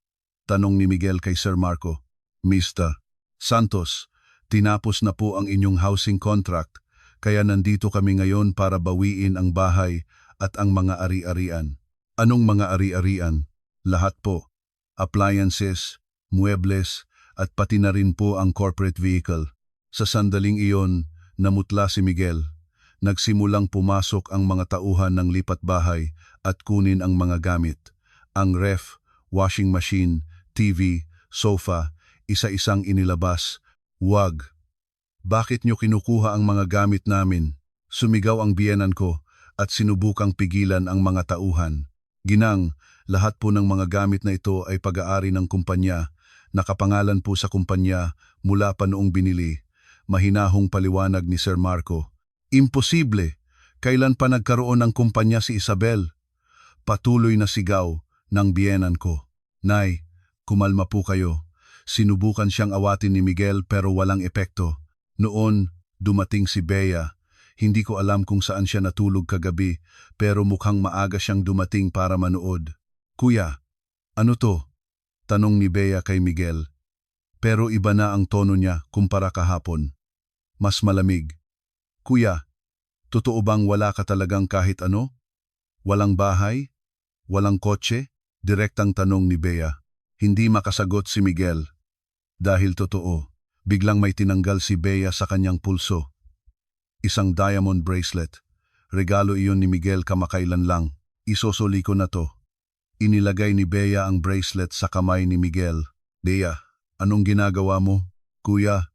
Tanong ni Miguel kay Sir Marco. Mr. Santos, tinapos na po ang inyong housing contract, kaya nandito kami ngayon para bawiin ang bahay at ang mga ari-arian. Anong mga ari-arian? Lahat po. Appliances, muebles, at pati na rin po ang corporate vehicle. Sa sandaling iyon, namutla si Miguel. Nagsimulang pumasok ang mga tauhan ng lipat bahay at kunin ang mga gamit. Ang ref, washing machine, TV, sofa, isa-isang inilabas "Wag. Bakit niyo kinukuha ang mga gamit namin?" Sumigaw ang biyenan ko at sinubukang pigilan ang mga tauhan. "Ginang, lahat po ng mga gamit na ito ay pag-aari ng kumpanya. Nakapangalan po sa kumpanya mula pa noong binili." Mahinahong paliwanag ni Sir Marco. "Imposible! Kailan pa nagkaroon ng kumpanya si Isabel?" Patuloy na sigaw ng biyenan ko. "Nay, kumalma po kayo." Sinubukan siyang awatin ni Miguel pero walang epekto. Noon, dumating si Bea. Hindi ko alam kung saan siya natulog kagabi, pero mukhang maaga siyang dumating para manood. "Kuya, ano to?" tanong ni Bea kay Miguel. Pero iba na ang tono niya kumpara kahapon. Mas malamig. "Kuya, totoo bang wala ka talagang kahit ano? Walang bahay? Walang kotse?" Direktang tanong ni Bea. Hindi makasagot si Miguel. Dahil totoo, biglang may tinanggal si Bea sa kanyang pulso. Isang diamond bracelet. Regalo iyon ni Miguel kamakailan lang. "Isosoli ko na to." Inilagay ni Bea ang bracelet sa kamay ni Miguel. "Bea, anong ginagawa mo?" "Kuya,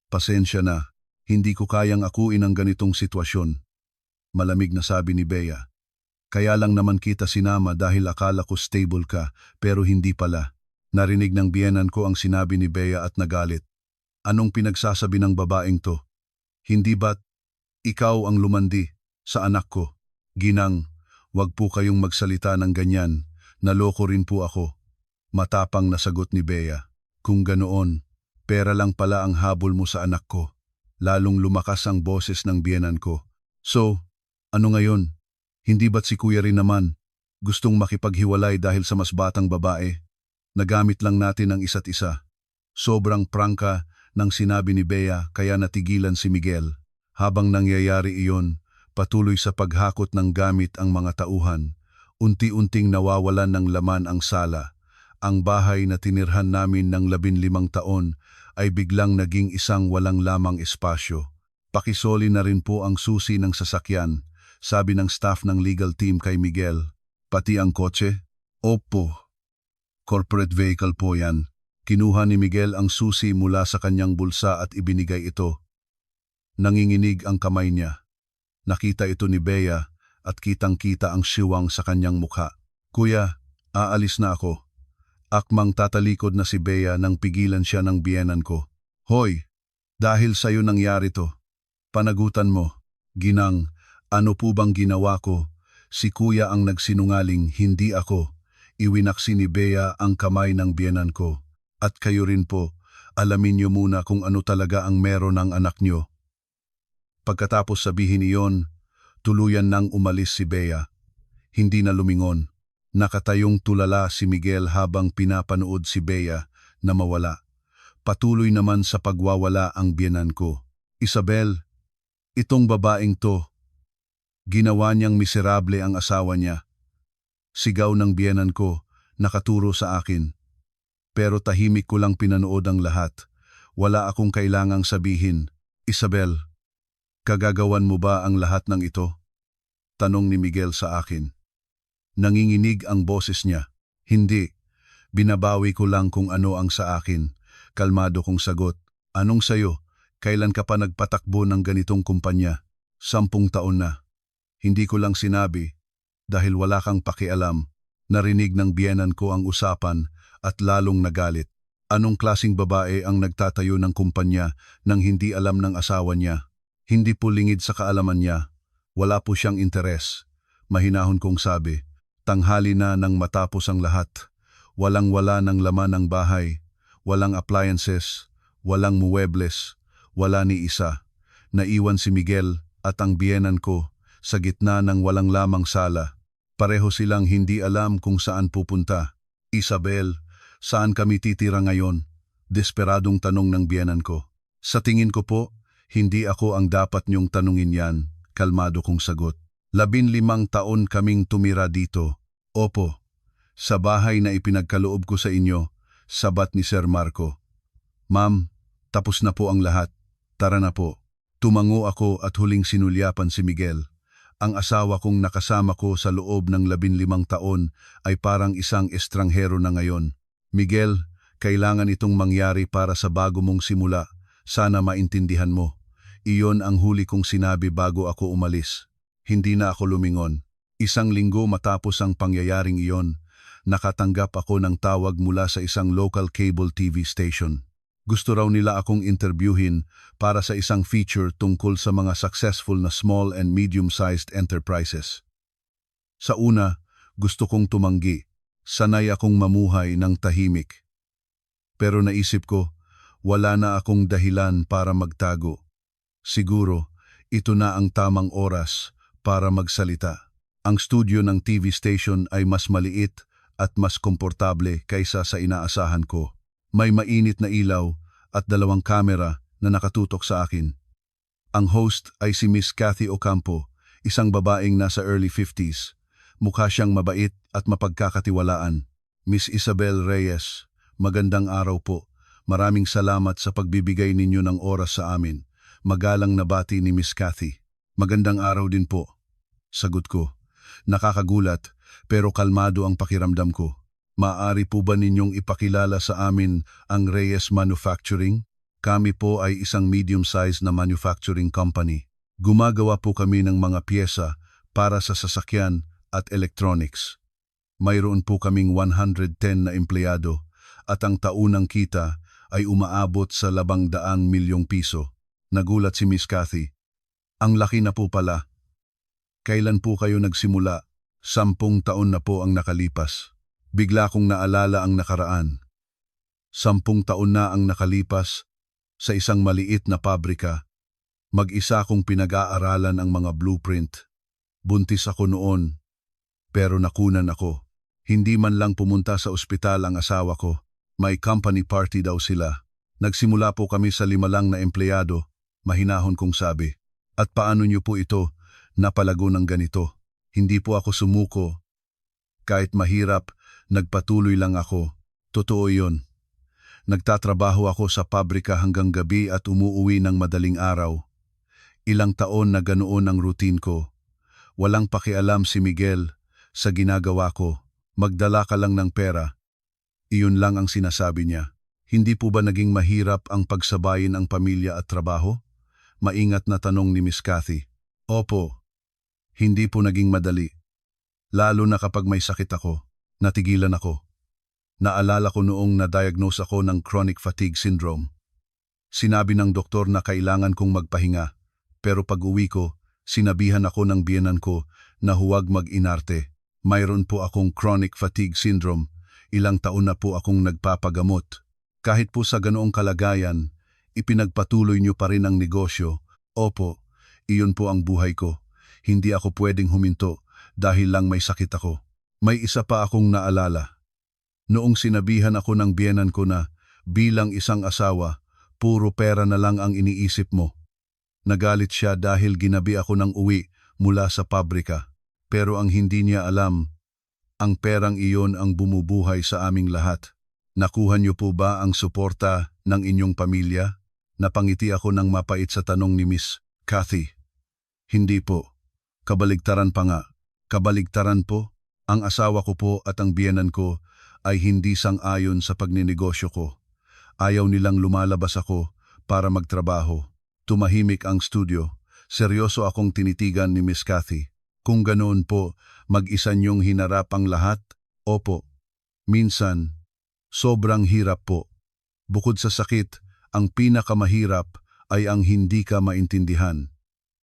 pasensya na. Hindi ko kayang akuin ang ganitong sitwasyon." Malamig na sabi ni Bea. "Kaya lang naman kita sinama dahil akala ko stable ka, pero hindi pala." Narinig ng biyenan ko ang sinabi ni Bea at nagalit. "Anong pinagsasabi ng babaeng to? Hindi ba't ikaw ang lumandi sa anak ko?" "Ginang, wag po kayong magsalita ng ganyan. Naloko rin po ako." Matapang na sagot ni Bea. "Kung ganoon, pera lang pala ang habol mo sa anak ko." Lalong lumakas ang boses ng biyenan ko. "So, ano ngayon? Hindi ba't si kuya rin naman gustong makipaghiwalay dahil sa mas batang babae? Nagamit lang natin ang isa't isa." Sobrang prangka ng sinabi ni Bea kaya natigilan si Miguel. Habang nangyayari iyon, patuloy sa paghakot ng gamit ang mga tauhan. Unti-unting nawawalan ng laman ang sala. Ang bahay na tinirhan namin ng 15 taon ay biglang naging isang walang lamang espasyo. "Pakisoli na rin po ang susi ng sasakyan," sabi ng staff ng legal team kay Miguel. "Pati ang kotse?" "Opo. Corporate vehicle po yan." Kinuha ni Miguel ang susi mula sa kanyang bulsa at ibinigay ito. Nanginginig ang kamay niya. Nakita ito ni Bea at kitang-kita ang siwang sa kanyang mukha. "Kuya, aalis na ako." Akmang tatalikod na si Bea nang pigilan siya ng biyenan ko. "Hoy, dahil sa'yo nangyari to." "Panagutan mo." "Ginang, ano po bang ginawa ko? Si kuya ang nagsinungaling, hindi ako." Iwinaksi ni Bea ang kamay ng biyenan ko. "At kayo rin po, alamin niyo muna kung ano talaga ang meron ng anak niyo." Pagkatapos sabihin iyon, tuluyan nang umalis si Bea. Hindi na lumingon. Nakatayong tulala si Miguel habang pinapanood si Bea na mawala. Patuloy naman sa pagwawala ang biyenan ko. "Isabel, itong babaeng to, ginawa niyang miserable ang asawa niya." Sigaw ng biyenan ko, nakaturo sa akin. Pero tahimik ko lang pinanood ang lahat. Wala akong kailangang sabihin. "Isabel, kagagawan mo ba ang lahat ng ito?" tanong ni Miguel sa akin. Nanginginig ang boses niya. "Hindi. Binabawi ko lang kung ano ang sa akin." Kalmado kong sagot. "Anong sayo? Kailan ka pa nagpatakbo ng ganitong kumpanya?" 10 taon na." "Hindi ko lang sinabi dahil wala kang pakialam." Narinig ng biyenan ko ang usapan at lalong nagalit. Anong klasing babae ang nagtatayo ng kumpanya nang hindi alam ng asawa niya? Hindi po lingid sa kaalaman niya. Wala po siyang interes. Mahinahon kong sabi. Tanghali na nang matapos ang lahat. Walang-wala ng laman ng bahay. Walang appliances. Walang muebles. Wala ni isa. Naiwan si Miguel at ang biyenan ko sa gitna ng walang lamang sala. Pareho silang hindi alam kung saan pupunta. "Isabel, saan kami titira ngayon?" Desperadong tanong ng biyenan ko. "Sa tingin ko po, hindi ako ang dapat niyong tanungin yan." Kalmado kong sagot. 15 taon kaming tumira dito. "Opo, sa bahay na ipinagkaloob ko sa inyo," sabat ni Sir Marco. "Ma'am, tapos na po ang lahat. Tara na po." Tumango ako at huling sinulyapan si Miguel. Ang asawa kong nakasama ko sa loob ng 15 taon ay parang isang estranghero na ngayon. "Miguel, kailangan itong mangyari para sa bago mong simula," Sana maintindihan mo. Iyon ang huli kong sinabi bago ako umalis. Hindi na ako lumingon. 1 linggo matapos ang pangyayaring iyon, nakatanggap ako ng tawag mula sa isang local cable TV station. Gusto raw nila akong interviewin para sa isang feature tungkol sa mga successful na small and medium-sized enterprises. Sa una, gusto kong tumanggi. Sanay akong mamuhay ng tahimik. Pero naisip ko, wala na akong dahilan para magtago. Siguro, ito na ang tamang oras para magsalita. Ang studio ng TV station ay mas maliit at mas komportable kaysa sa inaasahan ko. May mainit na ilaw at 2 kamera na nakatutok sa akin. Ang host ay si Miss Cathy Ocampo, isang babaeng nasa early 50s. Mukha siyang mabait at mapagkakatiwalaan. Miss Isabel Reyes, magandang araw po. Maraming salamat sa pagbibigay ninyo ng oras sa amin. Magalang na bati ni Miss Cathy. Magandang araw din po. Sagot ko. Nakakagulat pero kalmado ang pakiramdam ko. Maaari po ba ninyong ipakilala sa amin ang Reyes Manufacturing? Kami po ay isang medium-sized na manufacturing company. Gumagawa po kami ng mga piyesa para sa sasakyan at electronics. Mayroon po kaming 110 na empleyado at ang taunang kita ay umaabot sa 200 milyong piso. Nagulat si Miss Cathy. Ang laki na po pala. Kailan po kayo nagsimula? 10 taon na po ang nakalipas. Bigla kong naalala ang nakaraan. 10 taon na ang nakalipas sa isang maliit na pabrika. Mag-isa kong pinag-aaralan ang mga blueprint. Buntis ako noon. Pero nakunan ako. Hindi man lang pumunta sa ospital ang asawa ko. May company party daw sila. Nagsimula po kami sa 5 lang na empleyado, mahinahon kong sabi. At paano niyo po ito napalago ng ganito? Hindi po ako sumuko. Kahit mahirap, nagpatuloy lang ako. Totoo yon. Nagtatrabaho ako sa pabrika hanggang gabi at umuuwi ng madaling araw. Ilang taon na ganoon ang routine ko. Walang pakialam si Miguel sa ginagawa ko. Magdala ka lang ng pera. Iyon lang ang sinasabi niya. Hindi po ba naging mahirap ang pagsabayin ang pamilya at trabaho? Maingat na tanong ni Miss Cathy. Opo. Hindi po naging madali. Lalo na kapag may sakit ako. Natigilan ako. Naalala ko noong na-diagnose ako ng chronic fatigue syndrome. Sinabi ng doktor na kailangan kong magpahinga. Pero pag-uwi ko, sinabihan ako ng biyenan ko na huwag mag-inarte. Mayroon po akong chronic fatigue syndrome. Ilang taon na po akong nagpapagamot. Kahit po sa ganoong kalagayan, ipinagpatuloy niyo pa rin ang negosyo. Opo, iyon po ang buhay ko. Hindi ako pwedeng huminto dahil lang may sakit ako. May isa pa akong naalala. Noong sinabihan ako ng biyenan ko na bilang isang asawa, puro pera na lang ang iniisip mo. Nagalit siya dahil ginabi ako ng uwi mula sa pabrika. Pero ang hindi niya alam, ang perang iyon ang bumubuhay sa aming lahat. Nakuha niyo po ba ang suporta ng inyong pamilya? Napangiti ako ng mapait sa tanong ni Miss Cathy. Hindi po. Kabaligtaran pa nga. Kabaligtaran po. Ang asawa ko po at ang biyenan ko ay hindi sang-ayon sa pagninegosyo ko. Ayaw nilang lumalabas ako para magtrabaho. Tumahimik ang studio. Seryoso akong tinitigan ni Miss Cathy. Kung ganoon po, mag-isa niyong hinarap ang lahat? Opo. Minsan, sobrang hirap po. Bukod sa sakit, ang pinakamahirap ay ang hindi ka maintindihan.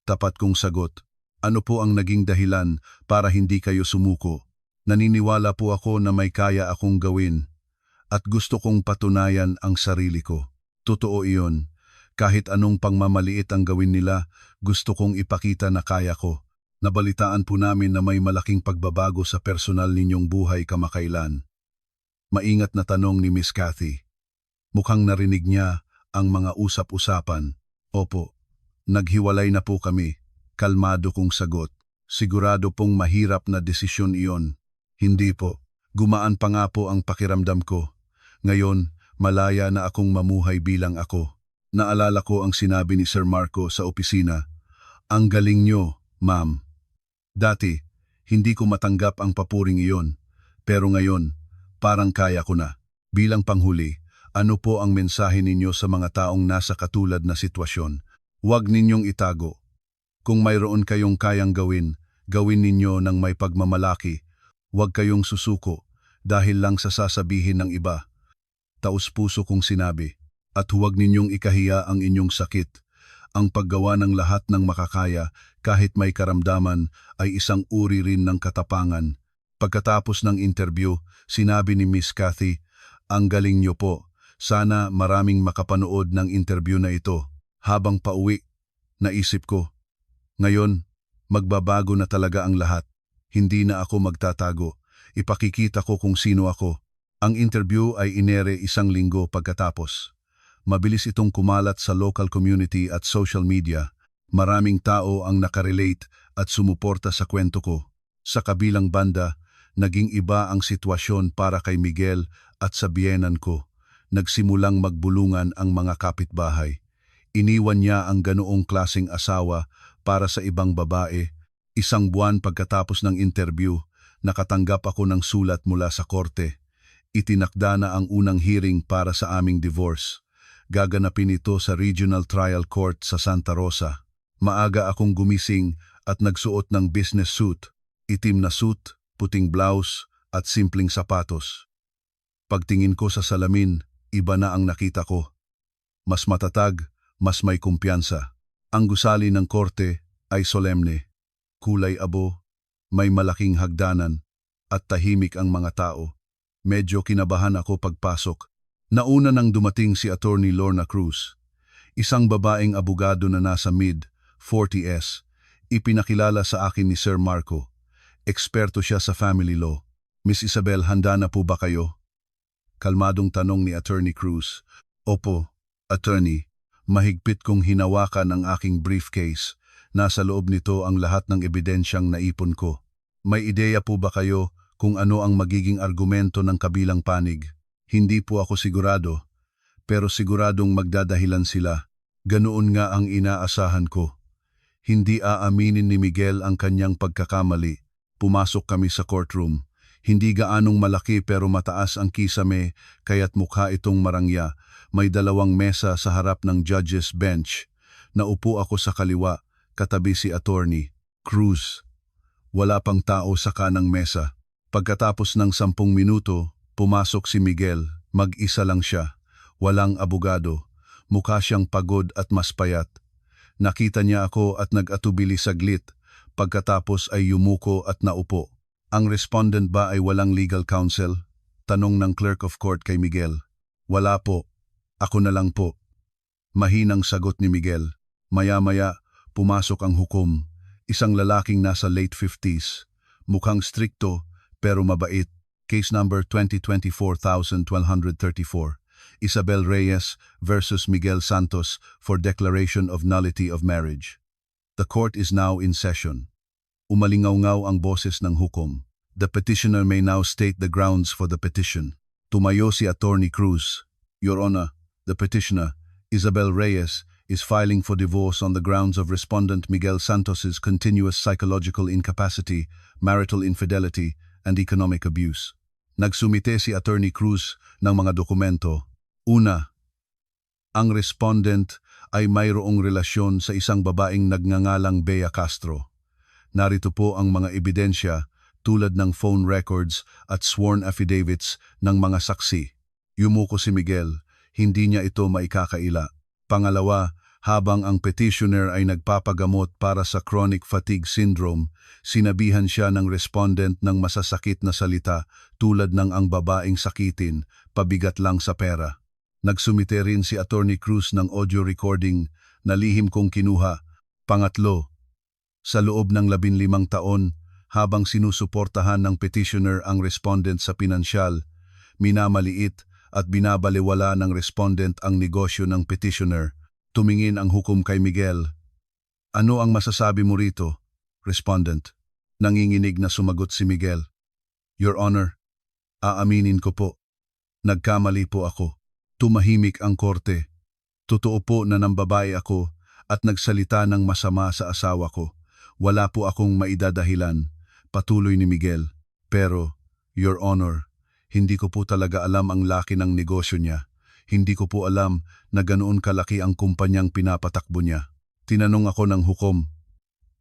Tapat kong sagot. Ano po ang naging dahilan para hindi kayo sumuko? Naniniwala po ako na may kaya akong gawin. At gusto kong patunayan ang sarili ko. Totoo iyon. Kahit anong pangmamaliit ang gawin nila, gusto kong ipakita na kaya ko. Nabalitaan po namin na may malaking pagbabago sa personal ninyong buhay kamakailan. Maingat na tanong ni Miss Cathy. Mukhang narinig niya ang mga usap-usapan. Opo, naghiwalay na po kami. Kalmado kong sagot. Sigurado pong mahirap na desisyon iyon. Hindi po. Gumaan pa nga po ang pakiramdam ko. Ngayon, malaya na akong mamuhay bilang ako. Naalala ko ang sinabi ni Sir Marco sa opisina. Ang galing nyo, ma'am. Dati, hindi ko matanggap ang papuring iyon. Pero ngayon, parang kaya ko na. Bilang panghuli, Ano po ang mensahe ninyo sa mga taong nasa katulad na sitwasyon? Huwag ninyong itago. Kung mayroon kayong kayang gawin, gawin ninyo ng may pagmamalaki. Huwag kayong susuko dahil lang sa sasabihin ng iba. Taus-puso kong sinabi, at huwag ninyong ikahiya ang inyong sakit. Ang paggawa ng lahat ng makakaya kahit may karamdaman ay isang uri rin ng katapangan. Pagkatapos ng interview, sinabi ni Miss Cathy, "Ang galing niyo po. Sana maraming makapanood ng interview na ito." Habang pauwi, naisip ko, ngayon, magbabago na talaga ang lahat. Hindi na ako magtatago. Ipakikita ko kung sino ako. Ang interview ay inere 1 linggo pagkatapos. Mabilis itong kumalat sa local community at social media. Maraming tao ang nakarelate at sumuporta sa kwento ko. Sa kabilang banda, naging iba ang sitwasyon para kay Miguel at sa biyenan ko. Nagsimulang magbulungan ang mga kapitbahay. Iniwan niya ang ganoong klaseng asawa para sa ibang babae. 1 buwan pagkatapos ng interview, nakatanggap ako ng sulat mula sa korte. Itinakda na ang unang hearing para sa aming divorce. Gaganapin ito sa Regional Trial Court sa Santa Rosa. Maaga akong gumising at nagsuot ng business suit, itim na suit, puting blouse at simpleng sapatos. Pagtingin ko sa salamin, iba na ang nakita ko. Mas matatag, mas may kumpiyansa. Ang gusali ng korte ay solemne. Kulay abo, may malaking hagdanan, at tahimik ang mga tao. Medyo kinabahan ako pagpasok. Nauna nang dumating si Attorney Lorna Cruz, isang babaeng abogado na nasa mid-40s. Ipinakilala sa akin ni Sir Marco. Eksperto siya sa family law. "Miss Isabel, handa na po ba kayo?" Kalmadong tanong ni Attorney Cruz. "Opo, Attorney." Mahigpit kong hinawakan ang aking briefcase. Nasa loob nito ang lahat ng ebidensyang naipon ko. "May ideya po ba kayo kung ano ang magiging argumento ng kabilang panig?" "Hindi po ako sigurado, pero siguradong magdadahilan sila." Ganoon nga ang inaasahan ko. Hindi aaminin ni Miguel ang kanyang pagkakamali. Pumasok kami sa courtroom. Hindi gaanong malaki pero mataas ang kisame, kaya't mukha itong marangya. May 2 mesa sa harap ng judge's bench. Naupo ako sa kaliwa, katabi si Attorney Cruz. Wala pang tao sa kanang mesa. Pagkatapos ng 10 minuto, pumasok si Miguel. Mag-isa lang siya. Walang abogado. Mukha siyang pagod at mas payat. Nakita niya ako at nag-atubili saglit. Pagkatapos ay yumuko at naupo. "Ang respondent ba ay walang legal counsel?" Tanong ng clerk of court kay Miguel. "Wala po. Ako na lang po." Mahinang sagot ni Miguel. Maya-maya, pumasok ang hukom. Isang lalaking nasa late 50s. Mukhang strikto, pero mabait. Case number 2024-1234. Isabel Reyes versus Miguel Santos for declaration of nullity of marriage. The court is now in session. Umalingaw-ngaw ang boses ng hukom. The petitioner may now state the grounds for the petition. Tumayo si Attorney Cruz. "Your Honor, the petitioner, Isabel Reyes, is filing for divorce on the grounds of respondent Miguel Santos's continuous psychological incapacity, marital infidelity, and economic abuse." Nagsumite si Attorney Cruz ng mga dokumento. Una, ang respondent ay mayroong relasyon sa isang babaeng nagngangalang Bea Castro. Narito po ang mga ebidensya tulad ng phone records at sworn affidavits ng mga saksi. Yumuko si Miguel. Hindi niya ito maikakaila. Pangalawa, habang ang petitioner ay nagpapagamot para sa chronic fatigue syndrome, sinabihan siya ng respondent ng masasakit na salita tulad ng "ang babaeng sakitin, pabigat lang sa pera." Nagsumite rin si Attorney Cruz ng audio recording na lihim kong kinuha. Pangatlo, sa loob ng 15 taon, habang sinusuportahan ng petitioner ang respondent sa pinansyal, minamaliit at binabaliwala ng respondent ang negosyo ng petitioner. Tumingin ang hukom kay Miguel. "Ano ang masasabi mo rito?" Respondent. Nanginginig na sumagot si Miguel. "Your Honor, aaminin ko po. Nagkamali po ako." Tumahimik ang korte. Totoo po na nambabae ako at nagsalita ng masama sa asawa ko. Wala po akong maidadahilan. Patuloy ni Miguel. "Pero, Your Honor, hindi ko po talaga alam ang laki ng negosyo niya. Hindi ko po alam na ganoon kalaki ang kumpanyang pinapatakbo niya. Tinanong ako ng hukom,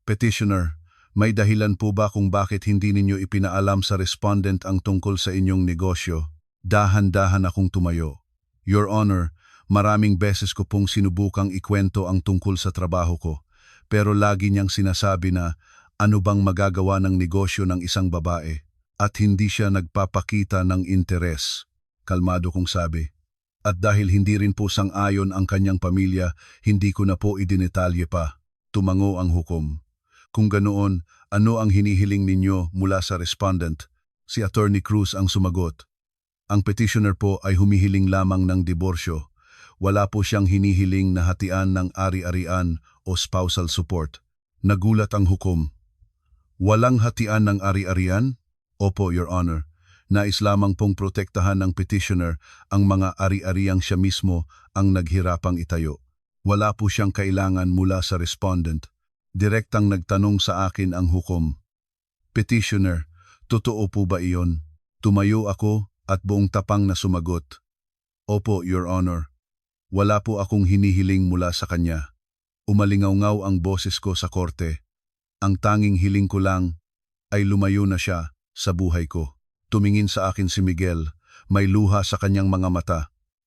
Petitioner, may dahilan po ba kung bakit hindi ninyo ipinaalam sa respondent ang tungkol sa inyong negosyo? Dahan-dahan akong tumayo. Your Honor, maraming beses ko pong sinubukang ikwento ang tungkol sa trabaho ko, pero lagi niyang sinasabi na ano bang magagawa ng negosyo ng isang babae at hindi siya nagpapakita ng interes. Kalmado kong sabi. At dahil hindi rin po sang-ayon ang kanyang pamilya, hindi ko na po idinetalye pa. Tumango ang hukom. Kung ganoon, ano ang hinihiling ninyo mula sa respondent? Si Attorney Cruz ang sumagot. Ang petitioner po ay humihiling lamang ng diborsyo. Wala po siyang hinihiling na hatian ng ari-arian o spousal support. Nagulat ang hukom. Walang hatian ng ari-arian? Opo, Your Honor. Nais lamang pong protektahan ng petitioner ang mga ari-ariang siya mismo ang naghirapang itayo. Wala po siyang kailangan mula sa respondent. Direktang nagtanong sa akin ang hukom. Petitioner, totoo po ba iyon? Tumayo ako at buong tapang na sumagot. Opo, Your Honor. Wala po akong hinihiling mula sa kanya. Umalingaw-ngaw ang boses ko sa korte. Ang tanging hiling ko lang ay lumayo na siya sa buhay ko. Tumingin sa akin si Miguel, may luha sa kanyang mga mata,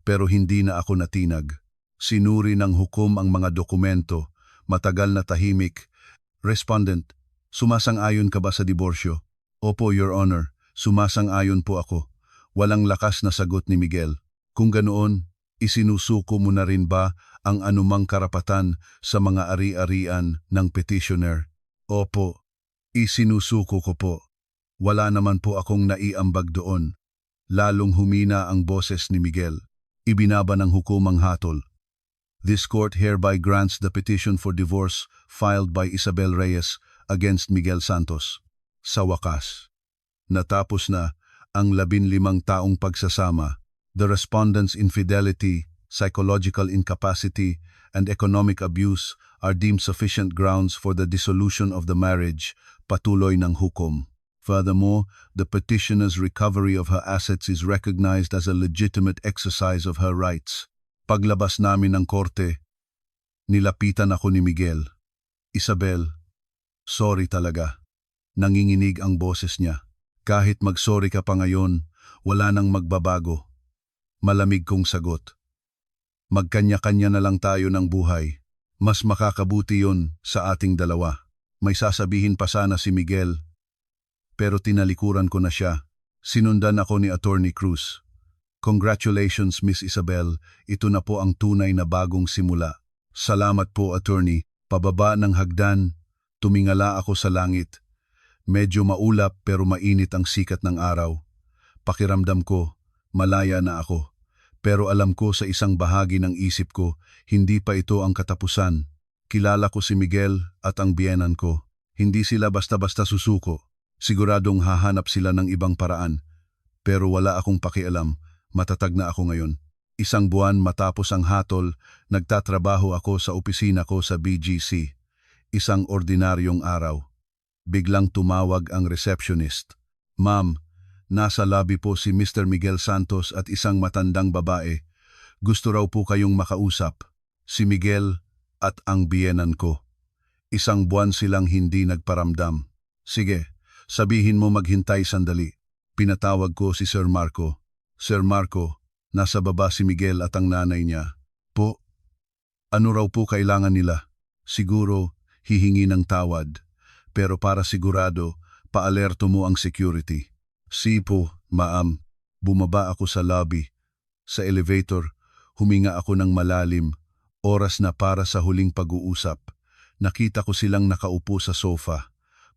pero hindi na ako natinag. Sinuri ng hukom ang mga dokumento, matagal na tahimik. Respondent, sumasang-ayon ka ba sa diborsyo? Opo, Your Honor, sumasang-ayon po ako. Walang lakas na sagot ni Miguel. Kung ganoon, isinusuko mo na rin ba ang anumang karapatan sa mga ari-arian ng petitioner? Opo, isinusuko ko po. Wala naman po akong naiambag doon. Lalong humina ang boses ni Miguel. Ibinaba ng hukumang hatol. This court hereby grants the petition for divorce filed by Isabel Reyes against Miguel Santos. Sa wakas, natapos na ang 15 taong pagsasama. The respondent's infidelity, psychological incapacity, and economic abuse are deemed sufficient grounds for the dissolution of the marriage, patuloy ng hukom. Furthermore, the petitioner's recovery of her assets is recognized as a legitimate exercise of her rights. Paglabas namin ng korte, nilapitan ako ni Miguel. Isabel, sorry talaga. Nanginginig ang boses niya. Kahit mag-sorry ka pa ngayon, wala nang magbabago. Malamig kong sagot. Magkanya-kanya na lang tayo ng buhay. Mas makakabuti yon sa ating dalawa. May sasabihin pa sana si Miguel, pero tinalikuran ko na siya. Sinundan ako ni Attorney Cruz. Congratulations, Miss Isabel. Ito na po ang tunay na bagong simula. Salamat po, Attorney. Pababa ng hagdan, tumingala ako sa langit. Medyo maulap pero mainit ang sikat ng araw. Pakiramdam ko, malaya na ako. Pero alam ko sa isang bahagi ng isip ko, hindi pa ito ang katapusan. Kilala ko si Miguel at ang biyenan ko. Hindi sila basta-basta susuko. Siguradong hahanap sila ng ibang paraan. Pero wala akong pakialam, matatag na ako ngayon. Isang buwan matapos ang hatol, nagtatrabaho ako sa opisina ko sa BGC. Isang ordinaryong araw. Biglang tumawag ang receptionist. Ma'am, nasa lobby po si Mr. Miguel Santos at isang matandang babae. Gusto raw po kayong makausap. Si Miguel at ang biyenan ko. Isang buwan silang hindi nagparamdam. Sige, sabihin mo maghintay sandali. Pinatawag ko si Sir Marco. Sir Marco, nasa baba si Miguel at ang nanay niya. Po, ano raw po kailangan nila? Siguro, hihingi ng tawad. Pero para sigurado, paalerto mo ang security. Sipo, ma'am. Bumaba ako sa lobby. Sa elevator, huminga ako ng malalim. Oras na para sa huling pag-uusap. Nakita ko silang nakaupo sa sofa.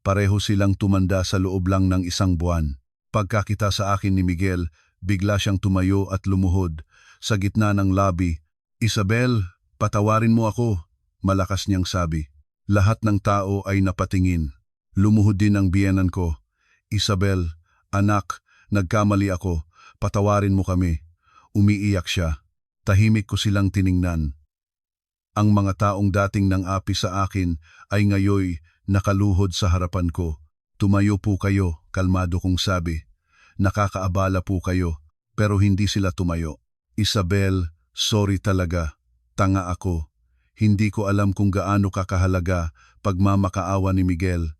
Pareho silang tumanda sa loob lang ng isang buwan. Pagkakita sa akin ni Miguel, bigla siyang tumayo at lumuhod. Sa gitna ng lobby, Isabel, patawarin mo ako, malakas niyang sabi. Lahat ng tao ay napatingin. Lumuhod din ang biyenan ko. Isabel, anak, nagkamali ako. Patawarin mo kami. Umiiyak siya. Tahimik ko silang tiningnan. Ang mga taong dating nang api sa akin ay ngayoy nakaluhod sa harapan ko. Tumayo po kayo, kalmado kong sabi. Nakakaabala po kayo, pero hindi sila tumayo. Isabel, sorry talaga. Tanga ako. Hindi ko alam kung gaano kakahalaga pagmamakaawa ni Miguel.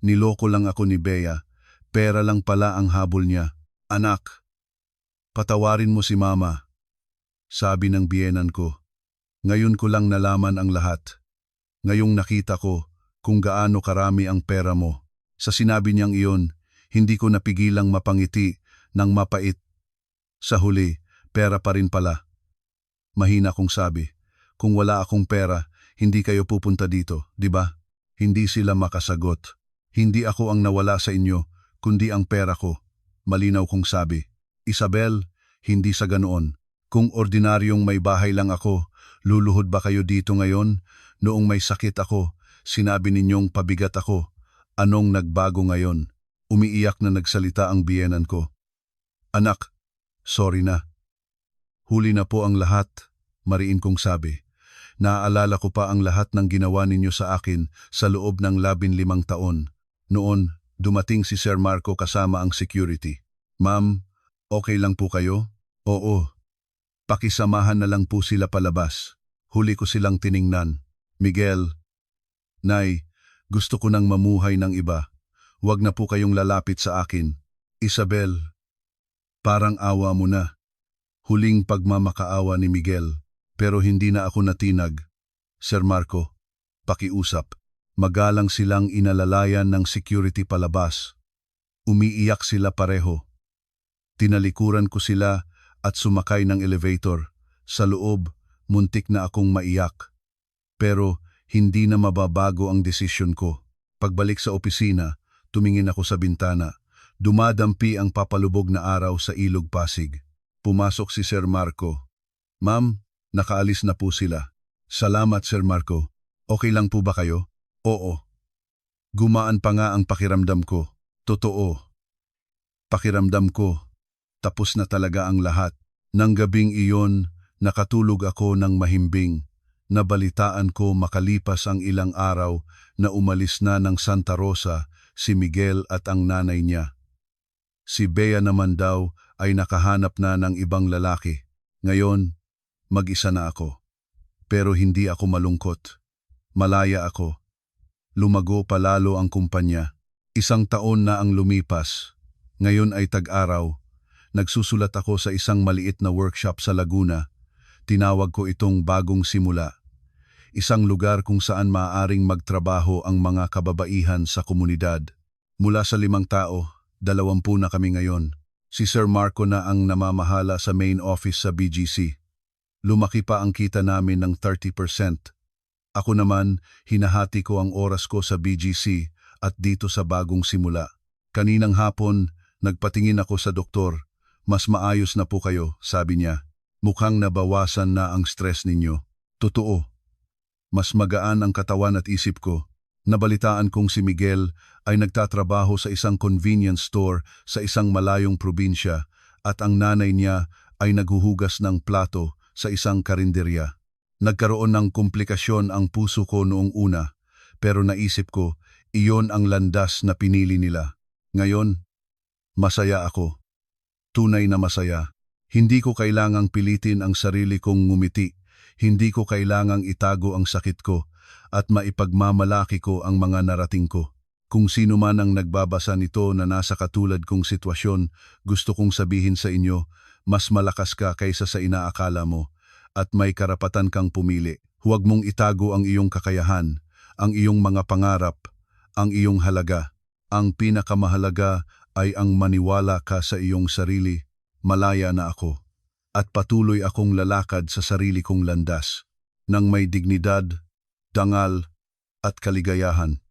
Niloko lang ako ni Bea. Pera lang pala ang habol niya. Anak, patawarin mo si Mama, sabi ng biyenan ko. Ngayon ko lang nalaman ang lahat. Ngayong nakita ko kung gaano karami ang pera mo. Sa sinabi niyang iyon, hindi ko napigilang mapangiti ng mapait. Sa huli, pera pa rin pala. Mahina kong sabi, kung wala akong pera, hindi kayo pupunta dito, di ba? Hindi sila makasagot. Hindi ako ang nawala sa inyo, kundi ang pera ko. Malinaw kong sabi. Isabel, hindi sa ganoon. Kung ordinaryong may bahay lang ako, luluhod ba kayo dito ngayon? Noong may sakit ako, sinabi ninyong pabigat ako. Anong nagbago ngayon? Umiiyak na nagsalita ang biyenan ko. Anak, sorry na. Huli na po ang lahat, mariin kong sabi. Naaalala ko pa ang lahat ng ginawa ninyo sa akin sa loob ng 15 taon. Noon, dumating si Sir Marco kasama ang security. Ma'am, okay lang po kayo? Oo. Pakisamahan na lang po sila palabas. Huli ko silang tiningnan. Miguel, Nay, gusto ko nang mamuhay ng iba. Huwag na po kayong lalapit sa akin. Isabel, parang awa mo na. Huling pagmamakaawa ni Miguel, pero hindi na ako natinag. Sir Marco, pakiusap. Magalang silang inalalayan ng security palabas. Umiiyak sila pareho. Tinalikuran ko sila at sumakay ng elevator. Sa loob, muntik na akong maiyak. Pero hindi na mababago ang desisyon ko. Pagbalik sa opisina, tumingin ako sa bintana. Dumadampi ang papalubog na araw sa Ilog Pasig. Pumasok si Sir Marco. Ma'am, nakaalis na po sila. Salamat Sir Marco. Okay lang po ba kayo? Oo. Gumaan pa nga ang pakiramdam ko. Totoo. Pakiramdam ko, tapos na talaga ang lahat. Nang gabing iyon, nakatulog ako ng mahimbing. Nabalitaan ko makalipas ang ilang araw na umalis na ng Santa Rosa si Miguel at ang nanay niya. Si Bea naman daw ay nakahanap na ng ibang lalaki. Ngayon, mag-isa na ako. Pero hindi ako malungkot. Malaya ako. Lumago palalo ang kumpanya. 1 taon na ang lumipas. Ngayon ay tag-araw. Nagsusulat ako sa isang maliit na workshop sa Laguna. Tinawag ko itong bagong simula. Isang lugar kung saan maaaring magtrabaho ang mga kababaihan sa komunidad. Mula sa 5 tao, 20 na kami ngayon. Si Sir Marco na ang namamahala sa main office sa BGC. Lumaki pa ang kita namin ng 30%. Ako naman, hinahati ko ang oras ko sa BGC at dito sa bagong simula. Kaninang hapon, nagpatingin ako sa doktor. Mas maayos na po kayo, sabi niya. Mukhang nabawasan na ang stress ninyo. Totoo. Mas magaan ang katawan at isip ko. Nabalitaan kong si Miguel ay nagtatrabaho sa isang convenience store sa isang malayong probinsya at ang nanay niya ay naghuhugas ng plato sa isang karinderya. Nagkaroon ng komplikasyon ang puso ko noong una, pero naisip ko, iyon ang landas na pinili nila. Ngayon, masaya ako. Tunay na masaya. Hindi ko kailangang pilitin ang sarili kong ngumiti. Hindi ko kailangang itago ang sakit ko at maipagmamalaki ko ang mga narating ko. Kung sino man ang nagbabasa nito na nasa katulad kong sitwasyon, gusto kong sabihin sa inyo, mas malakas ka kaysa sa inaakala mo. At may karapatan kang pumili. Huwag mong itago ang iyong kakayahan, ang iyong mga pangarap, ang iyong halaga. Ang pinakamahalaga ay ang maniwala ka sa iyong sarili. Malaya na ako. At patuloy akong lalakad sa sarili kong landas, nang may dignidad, dangal, at kaligayahan.